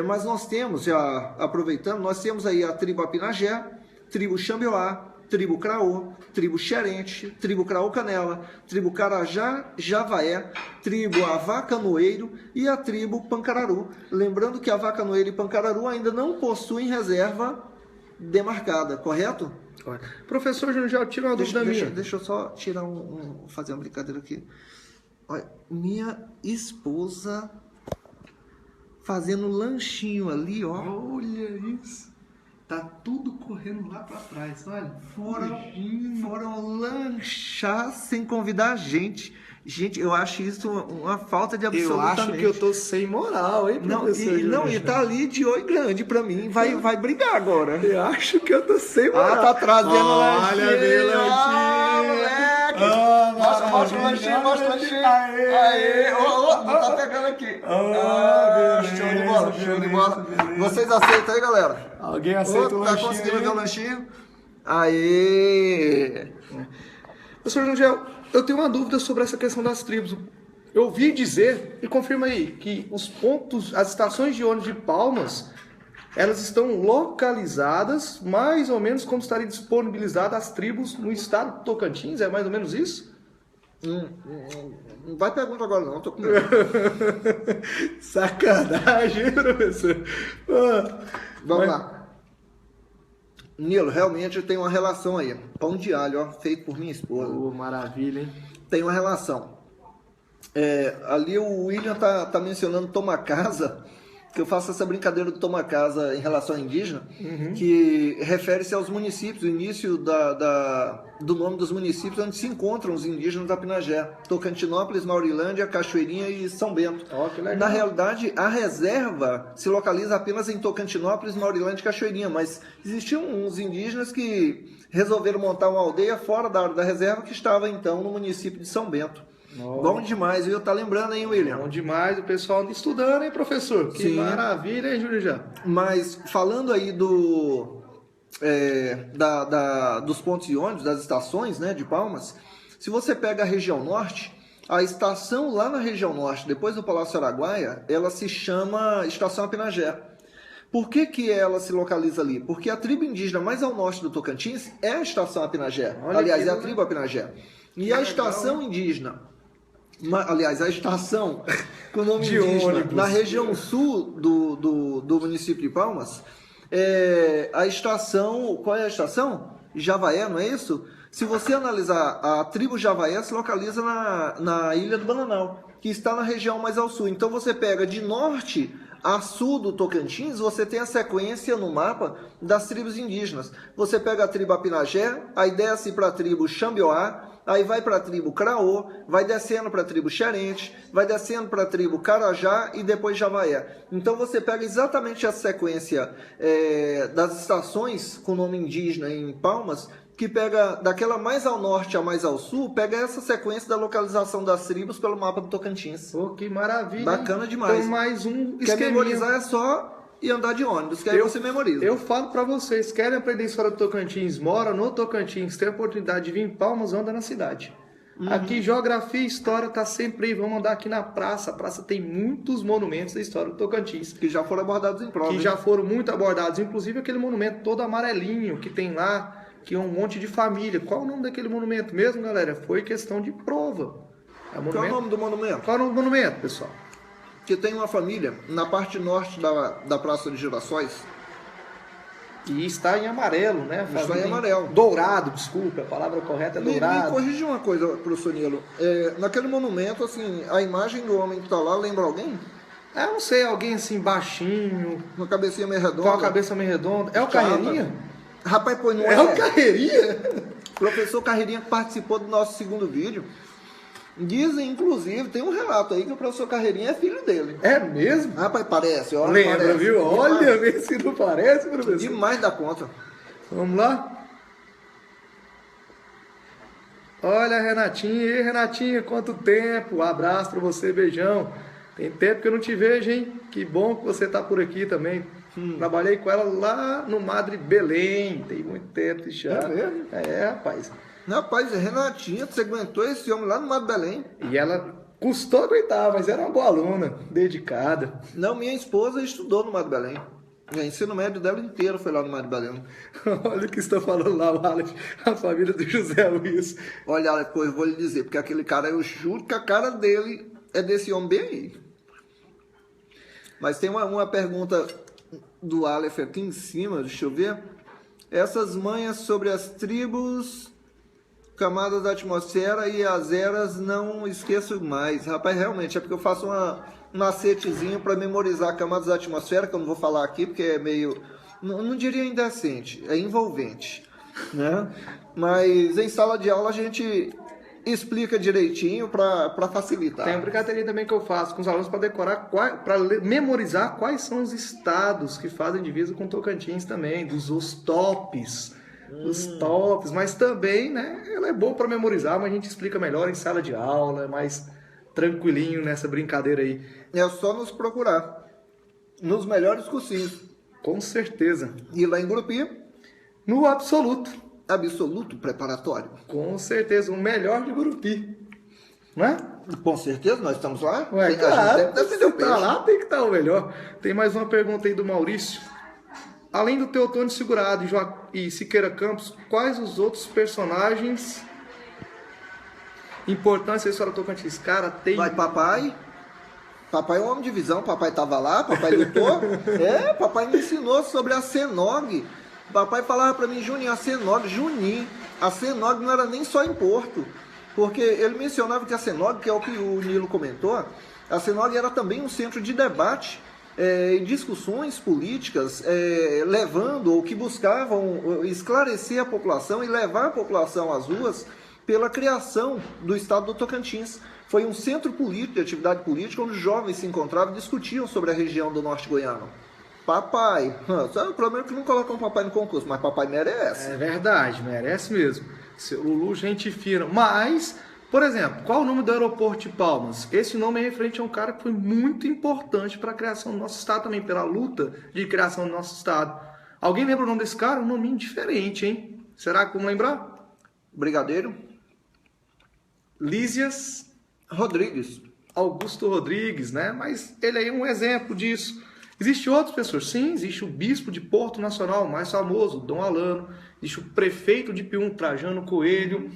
Mas nós temos, já aproveitando, nós temos aí a tribo Apinagé, tribo Xambioá, tribo Craô, tribo Xerente, tribo Craô-Canela, tribo Carajá-Javaé, tribo Avacanoeiro e a tribo Pancararu. Lembrando que Avacanoeiro e Pancararu ainda não possuem reserva demarcada, correto? Professor Júnior, já tira uma dúvida minha. Deixa eu só tirar fazer uma brincadeira aqui. Olha, minha esposa fazendo lanchinho ali, ó. Olha isso. Tá tudo correndo lá para trás, olha. Foram lanchar sem convidar a gente. Gente, eu acho isso uma falta de absolutamente. Eu acho que eu tô sem moral, hein, professor? E tá ali de oi grande pra mim. Vai brigar agora. Eu acho que eu tô sem moral. Tá trazendo lanchinho. Olha, meu lanchinho. Moleque. Mostra o lanchinho. Aê. Não tá pegando aqui. Show de bola. Vocês aceitam aí, galera? Alguém aceita o lanchinho? Tá conseguindo ver o lanchinho? Aê. Professor Jungel, eu tenho uma dúvida sobre essa questão das tribos. Eu ouvi dizer, e confirma aí, que os pontos, as estações de ônibus de Palmas, elas estão localizadas mais ou menos como estariam disponibilizadas as tribos no estado do Tocantins, é mais ou menos isso? Não vai perguntar agora não, tô com medo. Sacanagem, professor. Vamos lá. Nilo, realmente tem uma relação aí. Pão de alho, ó, feito por minha esposa. Maravilha, hein? Tem uma relação. Ali o William tá mencionando Toma Casa, que eu faço essa brincadeira do Toma Casa em relação a indígena, que refere-se aos municípios, o início do nome dos municípios onde se encontram os indígenas da Pinagé. Tocantinópolis, Maurilândia, Cachoeirinha e São Bento. Que legal. Na realidade, a reserva se localiza apenas em Tocantinópolis, Maurilândia e Cachoeirinha, mas existiam uns indígenas que resolveram montar uma aldeia fora da área da reserva, que estava então no município de São Bento. Bom demais, viu? Tá lembrando, hein, William? Bom demais, o pessoal anda estudando, hein, professor? Que maravilha, hein, Júlio? Mas falando aí dos pontos de ônibus, das estações, né, de Palmas, se você pega a região norte, a estação lá na região norte, depois do Palácio Araguaia, ela se chama Estação Apinagé. Por que ela se localiza ali? Porque a tribo indígena mais ao norte do Tocantins é a Estação Apinagé. Aliás, é a tribo Apinagé. E a estação indígena Aliás, a estação com o nome De indígena ônibus. na região sul do município de Palmas, a estação, qual é a estação? Javaé, não é isso? Se você analisar, a tribo Javaé se localiza na Ilha do Bananal, que está na região mais ao sul. Então você pega de norte a sul do Tocantins, você tem a sequência no mapa das tribos indígenas. Você pega a tribo Apinagé, aí desce para a tribo Xambioá, aí vai para a tribo Craô, vai descendo para a tribo Xerente, vai descendo para a tribo Carajá e depois Javaé. Então você pega exatamente a sequência das estações com nome indígena em Palmas, que pega daquela mais ao norte a mais ao sul, pega essa sequência da localização das tribos pelo mapa do Tocantins. Pô, que maravilha. Bacana demais. Então, mais um Quer esqueminha. memorizar é só ir andar de ônibus, que aí você memoriza. Eu falo pra vocês, querem aprender história do Tocantins, mora no Tocantins, tem a oportunidade de vir em Palmas, anda na cidade. Aqui, geografia e história tá sempre aí, vamos andar aqui na praça. A praça tem muitos monumentos da história do Tocantins. Que já foram abordados em prova. Que já foram muito abordados, inclusive aquele monumento todo amarelinho que tem lá, que é um monte de família. Qual o nome daquele monumento mesmo, galera? Foi questão de prova. Qual é o nome do monumento? Qual é o nome do monumento, pessoal? Que tem uma família na parte norte da Praça de Girassóis. E está em amarelo, né? Está em amarelo. Dourado, desculpa, a palavra correta é Me dourado. corrija uma coisa, professor Nilo. Naquele monumento, assim, a imagem do homem que está lá lembra alguém? Eu não sei, alguém assim baixinho, Com a cabecinha meio redonda? com a cabeça meio redonda. É o Carreirinha? Rapaz, pois não É o Carreirinha? Professor Carreirinha que participou do nosso segundo vídeo. Dizem, inclusive, tem um relato aí que o professor Carreirinha é filho dele. É mesmo? Rapaz, parece, olha. Lembra, parece. viu? Demais. Olha, vê se não parece, professor. Demais da conta. Vamos lá? Olha, Renatinha. E aí, Renatinha, quanto tempo? Um abraço pra você, beijão. Tem tempo que eu não te vejo, hein? Que bom que você tá por aqui também. Trabalhei com ela lá no Madre Belém. Tem muito tempo já. É mesmo? Rapaz. Rapaz, Renatinha, você aguentou esse homem lá no Mato Belém? E ela custou aguentar, mas era uma boa aluna, dedicada. Não, minha esposa estudou no Mato Belém. O ensino médio dela inteiro foi lá no Mato Belém. Olha o que está falando lá, o Alex, a família do José Luiz. Olha, depois eu vou lhe dizer, porque aquele cara, eu juro que a cara dele é desse homem bem aí. Mas tem uma pergunta do Aleph aqui em cima, deixa eu ver. Essas manhas sobre as tribos, camadas da atmosfera e as eras, não esqueço mais. Rapaz, realmente, é porque eu faço um macetezinho para memorizar camadas da atmosfera, que eu não vou falar aqui, porque é meio, não diria indecente, é envolvente, né? Mas em sala de aula a gente explica direitinho para facilitar. Tem uma brincadeirinha também que eu faço com os alunos para decorar, para memorizar quais são os estados que fazem divisa com Tocantins também, os tops. Os tops, mas também, né, ela é boa para memorizar, mas a gente explica melhor em sala de aula, é mais tranquilinho nessa brincadeira aí. É só nos procurar nos melhores cursinhos. Com certeza. E lá em Grupi, No absoluto. absoluto preparatório. Com certeza, o melhor de Gurupi. Não é? Com certeza, nós estamos lá. Ué, A gente claro, deve defender o tá peixe. lá, tem que estar o melhor. Tem mais uma pergunta aí do Maurício. Além do Teotônio Segurado e Siqueira Campos, quais os outros personagens importantes da história do Tocantins? Cara, tem... Vai, papai. Papai é um homem de visão. Papai estava lá, papai lutou. Papai me ensinou sobre a Senog. Papai falava para mim, Juninho, a Senog, Juninho. A Senog não era nem só em Porto. Porque ele mencionava que a Senog, que é o que o Nilo comentou, a Senog era também um centro de debate e discussões políticas, levando ou que buscavam esclarecer a população e levar a população às ruas pela criação do estado do Tocantins. Foi um centro político, de atividade política, onde jovens se encontravam e discutiam sobre a região do norte goiano. Papai, sabe, o problema é que não colocam papai no concurso, mas papai merece. É verdade, merece mesmo. Seu Lulu, gente fina. Mas, por exemplo, qual o nome do aeroporto de Palmas? Esse nome é referente a um cara que foi muito importante para a criação do nosso estado também, pela luta de criação do nosso estado. Alguém lembra o nome desse cara? Um nome diferente, hein? Será que vamos lembrar? Brigadeiro Lísias Rodrigues. Augusto Rodrigues, né? Mas ele aí é um exemplo disso. Existem outros pessoas? Sim, existe o bispo de Porto Nacional, mais famoso, Dom Alano. Existe o prefeito de Pium, Trajano Coelho.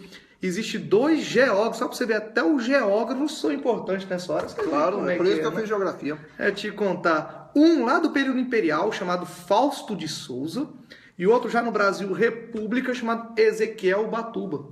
existe 2 geógrafos, só para você ver, até os geógrafos são importantes nessa hora. Claro, é por isso que eu fiz geografia. É te contar. Um lá do período imperial, chamado Fausto de Souza, e outro já no Brasil República, chamado Ezequiel Batuba.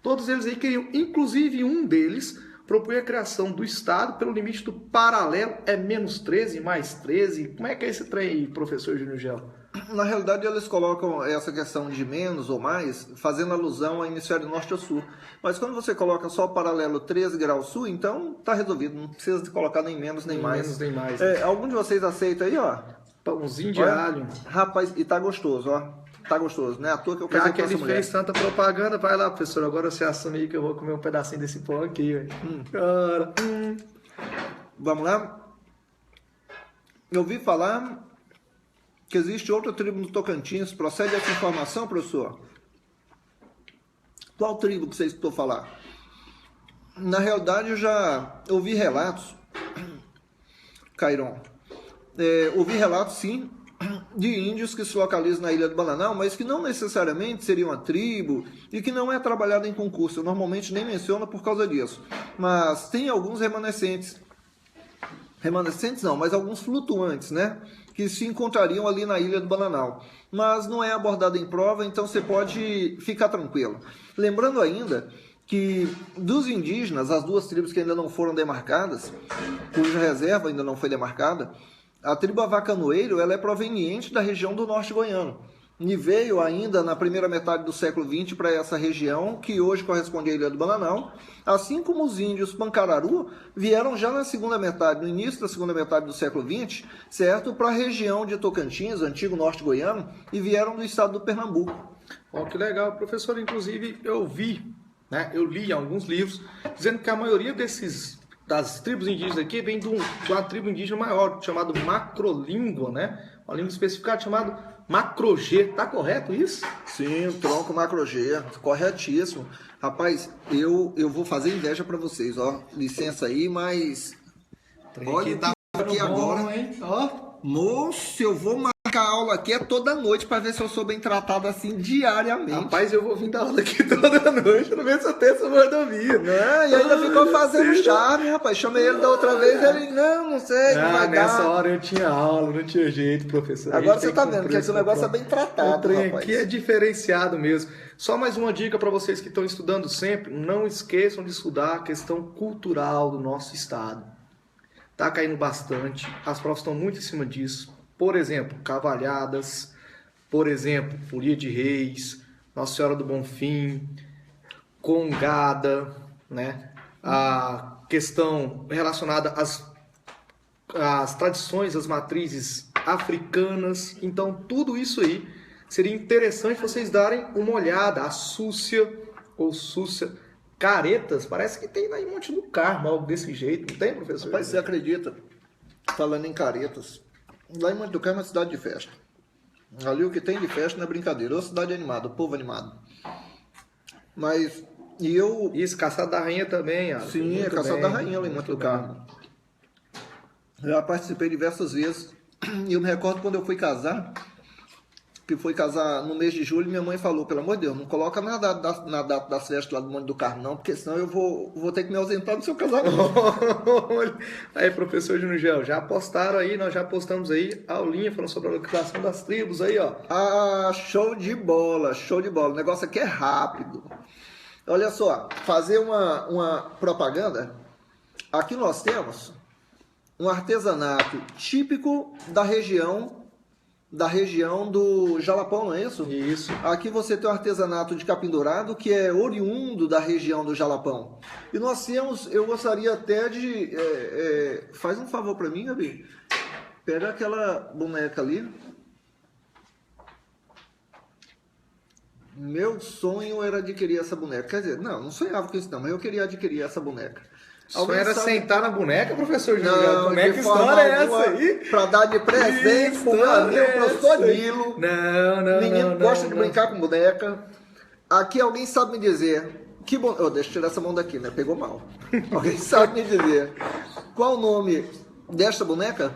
Todos eles aí queriam, inclusive um deles, propunha a criação do Estado pelo limite do paralelo, é menos 13, mais 13. Como é que é esse trem aí, professor Júnior Gel? Na realidade, eles colocam essa questão de menos ou mais, fazendo alusão ao hemisfério norte ou sul. Mas quando você coloca só o paralelo 13 graus sul, então tá resolvido, não precisa de colocar nem menos nem mais. Menos nem mais. Algum de vocês aceita aí, ó? Pãozinho de alho. Rapaz, e tá gostoso, ó. Tá gostoso, né? À toa que eu Já casei que com essa ele mulher. fez tanta propaganda, vai lá, professor. Agora você assume aí que eu vou comer um pedacinho desse pão aqui, velho. Cara. Vamos lá? Eu ouvi falar que existe outra tribo no Tocantins. Procede essa informação, professor? Qual tribo que você escutou falar? Na realidade, eu já ouvi relatos, Cairon. Ouvi relatos, sim, de índios que se localizam na Ilha do Bananal, mas que não necessariamente seriam uma tribo e que não é trabalhada em concurso. Eu normalmente nem menciono por causa disso. Mas tem alguns remanescentes. Remanescentes não, mas alguns flutuantes, né? Que se encontrariam ali na Ilha do Bananal. Mas não é abordado em prova, então você pode ficar tranquilo. Lembrando ainda que dos indígenas, as 2 tribos que ainda não foram demarcadas, cuja reserva ainda não foi demarcada, a tribo Avacanoeiro, ela é proveniente da região do norte goiano. E veio ainda na primeira metade do século XX para essa região, que hoje corresponde à Ilha do Bananal, assim como os índios Pancararu vieram já na segunda metade, no início da segunda metade do século XX, certo? Para a região de Tocantins, antigo norte goiano, e vieram do estado do Pernambuco. Ó, que legal, professor. Inclusive, eu eu li alguns livros, dizendo que a maioria das tribos indígenas aqui vem de uma tribo indígena maior, chamado Macrolíngua, né? Uma língua especificada chamada Macro-G. Tá correto isso? Sim, o tronco Macro-G, corretíssimo. Rapaz, eu vou fazer inveja para vocês, ó. Licença aí, mas olha, tá aqui agora, hein? Ó. Moço, eu vou marcar a aula aqui toda noite para ver se eu sou bem tratado assim diariamente. Rapaz, eu vou vir dar aula aqui toda noite para ver se eu tenho essa mordomia. Não, e ainda ficou fazendo charme, rapaz. Chamei ele da outra vez, ele, não sei, não vai nessa dar. hora eu tinha aula, não tinha jeito, professor. Agora você tá vendo que esse negócio é bem tratado, o trem rapaz. aqui é diferenciado mesmo. Só mais uma dica para vocês que estão estudando sempre, não esqueçam de estudar a questão cultural do nosso estado. Tá caindo bastante, as provas estão muito em cima disso. Por exemplo, cavalhadas, por exemplo, folia de reis, Nossa Senhora do Bonfim, congada, né? A questão relacionada às tradições, às matrizes africanas. Então, tudo isso aí seria interessante vocês darem uma olhada. A súcia ou súcia, caretas, parece que tem lá em Monte do Carmo, algo desse jeito. Não tem, professor? Rapaz, você acredita? Falando em caretas, lá em Monte do Carmo é uma cidade de festa. Ali o que tem de festa não é brincadeira. É uma cidade animada, o povo animado. Mas, e eu... Isso, Caçada da Rainha também. Ó. Sim, é Caçada da Rainha lá em Monte do Carmo. Já participei diversas vezes. E eu me recordo quando eu fui casar, que foi casar no mês de julho, minha mãe falou, pelo amor de Deus, não coloca na data das festas lá do Monte do Carmo, não, porque senão eu vou ter que me ausentar do seu casamento. Aí, professor Júnior Gel, já postaram aí, nós já postamos aí a aulinha falando sobre a localização das tribos aí, ó. Ah, show de bola, show de bola. O negócio aqui é rápido. Olha só, fazer uma propaganda. Aqui nós temos um artesanato típico da região do Jalapão, não é isso? Isso. Aqui você tem o artesanato de capim dourado, que é oriundo da região do Jalapão. E nós temos, eu gostaria até de... faz um favor para mim, Gabi. Pega aquela boneca ali. Meu sonho era adquirir essa boneca. Quer dizer, não sonhava com isso não, mas eu queria adquirir essa boneca. Só era sentar na boneca, professor Júnior? Não, como é que história é essa aí? Pra dar de presente pro meu amigo, professor Nilo. Não. Menino gosta de brincar com boneca. Aqui alguém sabe me dizer... deixa eu tirar essa mão daqui, né? Pegou mal. Alguém sabe me dizer qual o nome desta boneca?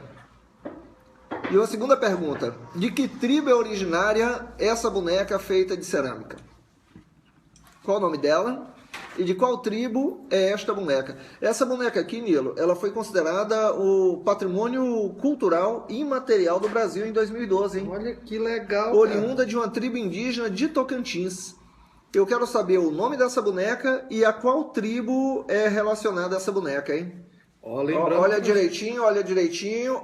E uma segunda pergunta. De que tribo é originária essa boneca feita de cerâmica? Qual o nome dela? E de qual tribo é esta boneca? Essa boneca aqui, Nilo, ela foi considerada o patrimônio cultural imaterial do Brasil em 2012, hein? Olha que legal, Oriunda de uma tribo indígena de Tocantins. Eu quero saber o nome dessa boneca e a qual tribo é relacionada essa boneca, hein? Olha direitinho, olha direitinho.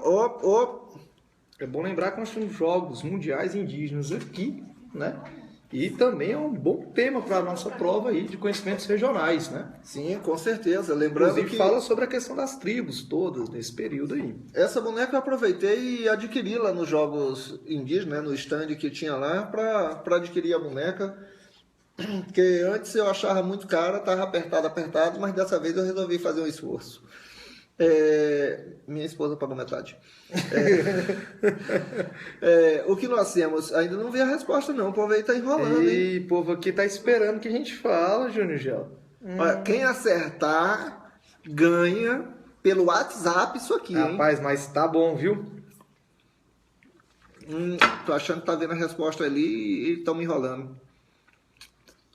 É bom lembrar que nós temos Jogos Mundiais Indígenas aqui, né? E também é um bom tema para a nossa prova aí de conhecimentos regionais, né? Sim, com certeza. Lembrando Inclusive que fala sobre a questão das tribos todas nesse período aí. essa boneca eu aproveitei e adquiri lá nos Jogos Indígenas, né, no stand que tinha lá, para adquirir a boneca. Porque antes eu achava muito cara, estava apertado, mas dessa vez eu resolvi fazer um esforço. Minha esposa pagou metade. O que nós temos? Ainda não vi a resposta não, o povo aí está enrolando. E o povo aqui está esperando que a gente fala, Júnior Gel. Olha, quem acertar ganha pelo WhatsApp isso aqui, hein? Rapaz, mas tá bom, viu? Tô achando que tá vendo a resposta ali e estão me enrolando.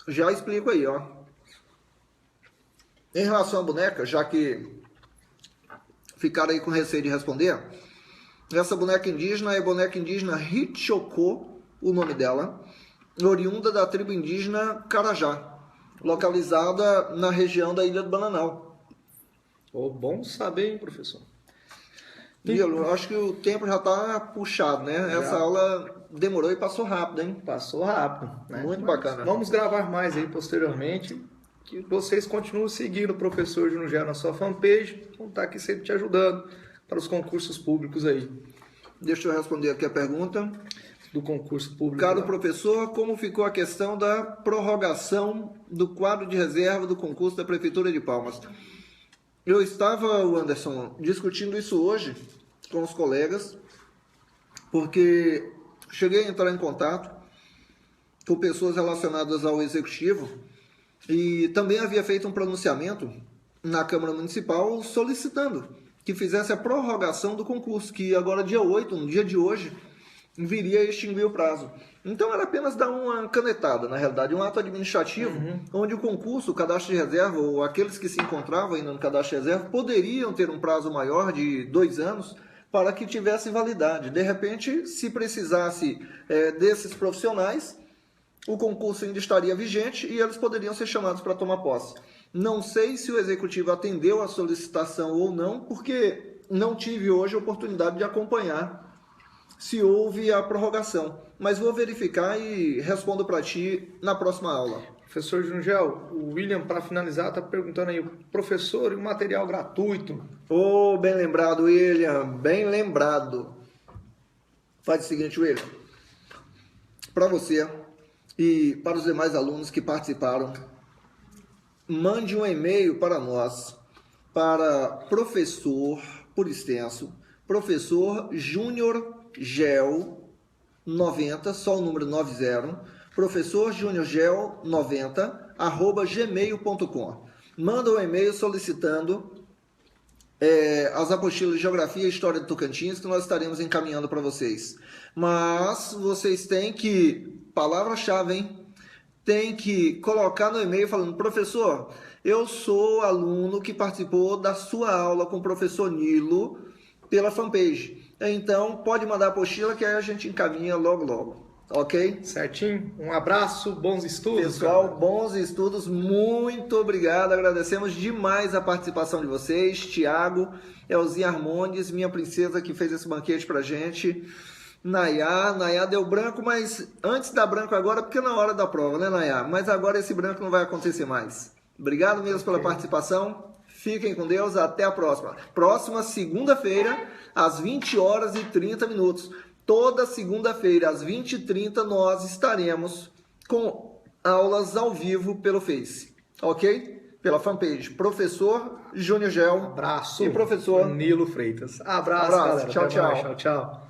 Já explico aí, ó. Em relação à boneca, já que ficaram aí com receio de responder, essa boneca indígena é a boneca indígena Hitchoko, o nome dela, oriunda da tribo indígena Carajá, localizada na região da Ilha do Bananal. Bom saber, hein, professor? Eu acho que o tempo já está puxado, né? Já. Essa aula demorou e passou rápido, hein? Passou rápido, né? Muito bacana. Vamos gravar mais aí posteriormente. Que vocês continuem seguindo o professor Júnior Gel na sua fanpage. Vamos estar aqui sempre te ajudando para os concursos públicos aí. Deixa eu responder aqui a pergunta. Do concurso público. Caro professor, como ficou a questão da prorrogação do quadro de reserva do concurso da Prefeitura de Palmas? Eu estava, Anderson, discutindo isso hoje com os colegas, porque cheguei a entrar em contato com pessoas relacionadas ao Executivo e também havia feito um pronunciamento na Câmara Municipal solicitando que fizesse a prorrogação do concurso, que agora dia 8, no dia de hoje, viria a extinguir o prazo. Então era apenas dar uma canetada, na realidade, um ato administrativo, onde o concurso, o cadastro de reserva, ou aqueles que se encontravam ainda no cadastro de reserva, poderiam ter um prazo maior de 2 anos para que tivesse validade. De repente, se precisasse desses profissionais, o concurso ainda estaria vigente e eles poderiam ser chamados para tomar posse. Não sei se o Executivo atendeu a solicitação ou não, porque não tive hoje a oportunidade de acompanhar se houve a prorrogação. Mas vou verificar e respondo para ti na próxima aula. Professor Júnior Gel, o William, para finalizar, está perguntando aí, professor, e o material gratuito? Bem lembrado, William, bem lembrado. Faz o seguinte, William, para você e para os demais alunos que participaram, mande um e-mail para nós, para professor, por extenso, professor Júnior Gel 90, só o número 90, professor Júnior Gel 90, @gmail.com. Manda um e-mail solicitando as apostilas de Geografia e História do Tocantins, que nós estaremos encaminhando para vocês. Mas vocês têm que, palavra-chave, hein? Tem que colocar no e-mail falando, professor, eu sou aluno que participou da sua aula com o professor Nilo pela fanpage. Então, pode mandar a apostila que aí a gente encaminha logo. Ok? Certinho. Um abraço, bons estudos. Pessoal, cara. Bons estudos. Muito obrigado. Agradecemos demais a participação de vocês. Tiago, Elzinha Armondes, minha princesa que fez esse banquete pra gente. Nayá deu branco, mas antes dá branco agora, porque é na hora da prova, né, Nayá? Mas agora esse branco não vai acontecer mais. Obrigado mesmo pela participação. Fiquem com Deus, até a próxima. Próxima segunda-feira, às 20h30. Toda segunda-feira, às 20h30, nós estaremos com aulas ao vivo pelo Face, ok? Pela fanpage. Professor Júnior Gel. Abraço. E professor Nilo Freitas. Abraço, galera. Tchau. Tchau.